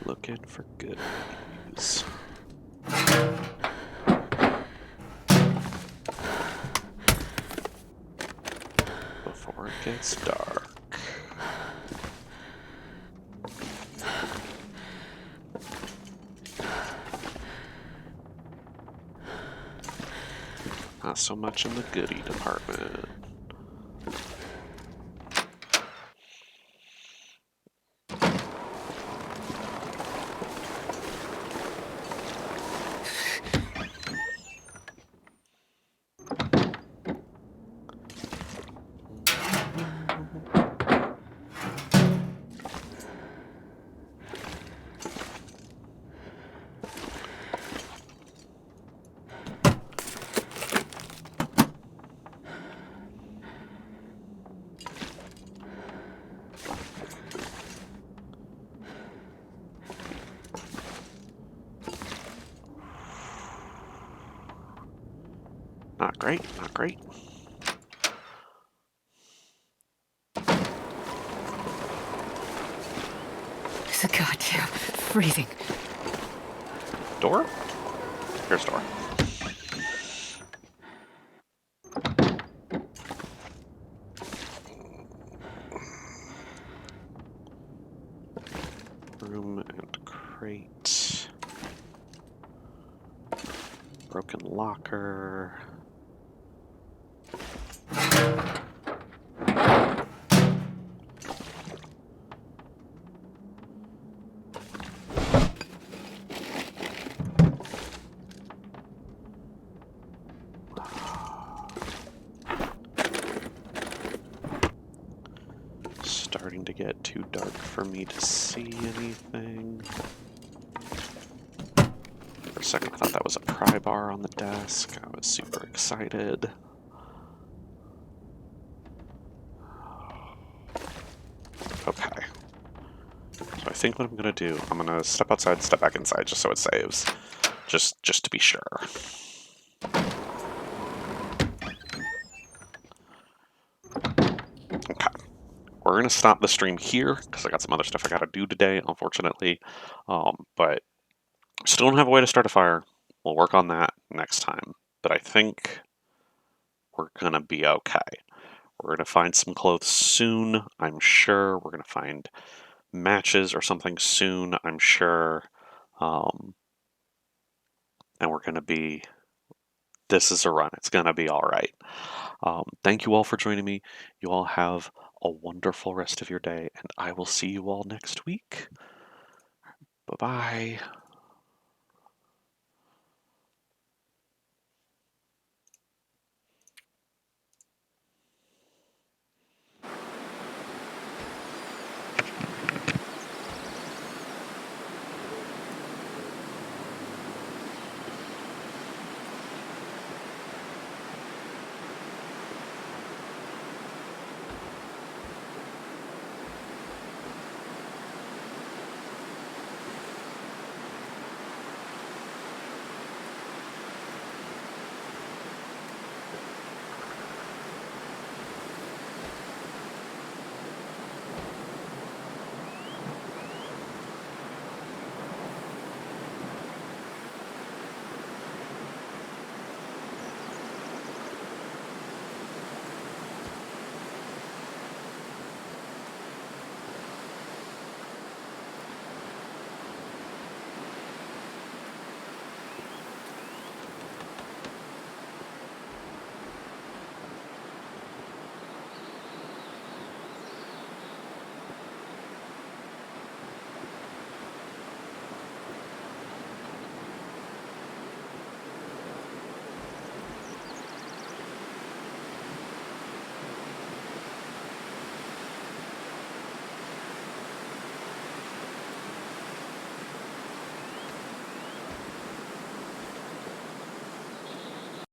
Looking for goodies. Before it gets dark. Not so much in the goodie department. Not great, not great. It's a goddamn freezing. Door? Here's door. Room and crate. Broken locker. Starting to get too dark for me to see anything. For a second I thought that was a pry bar on the desk. I was super excited. Okay. So I think what I'm gonna do, I'm gonna step outside, step back inside just so it saves. Just to be sure. Okay. We're gonna stop the stream here because I got some other stuff I gotta do today, unfortunately. But still don't have a way to start a fire. We'll work on that next time. But I think we're gonna be okay. We're gonna find some clothes soon, I'm sure. We're gonna find matches or something soon, I'm sure. And we're gonna be. This is a run. It's gonna be all right. Thank you all for joining me. You all have a wonderful rest of your day, and I will see you all next week. Bye bye.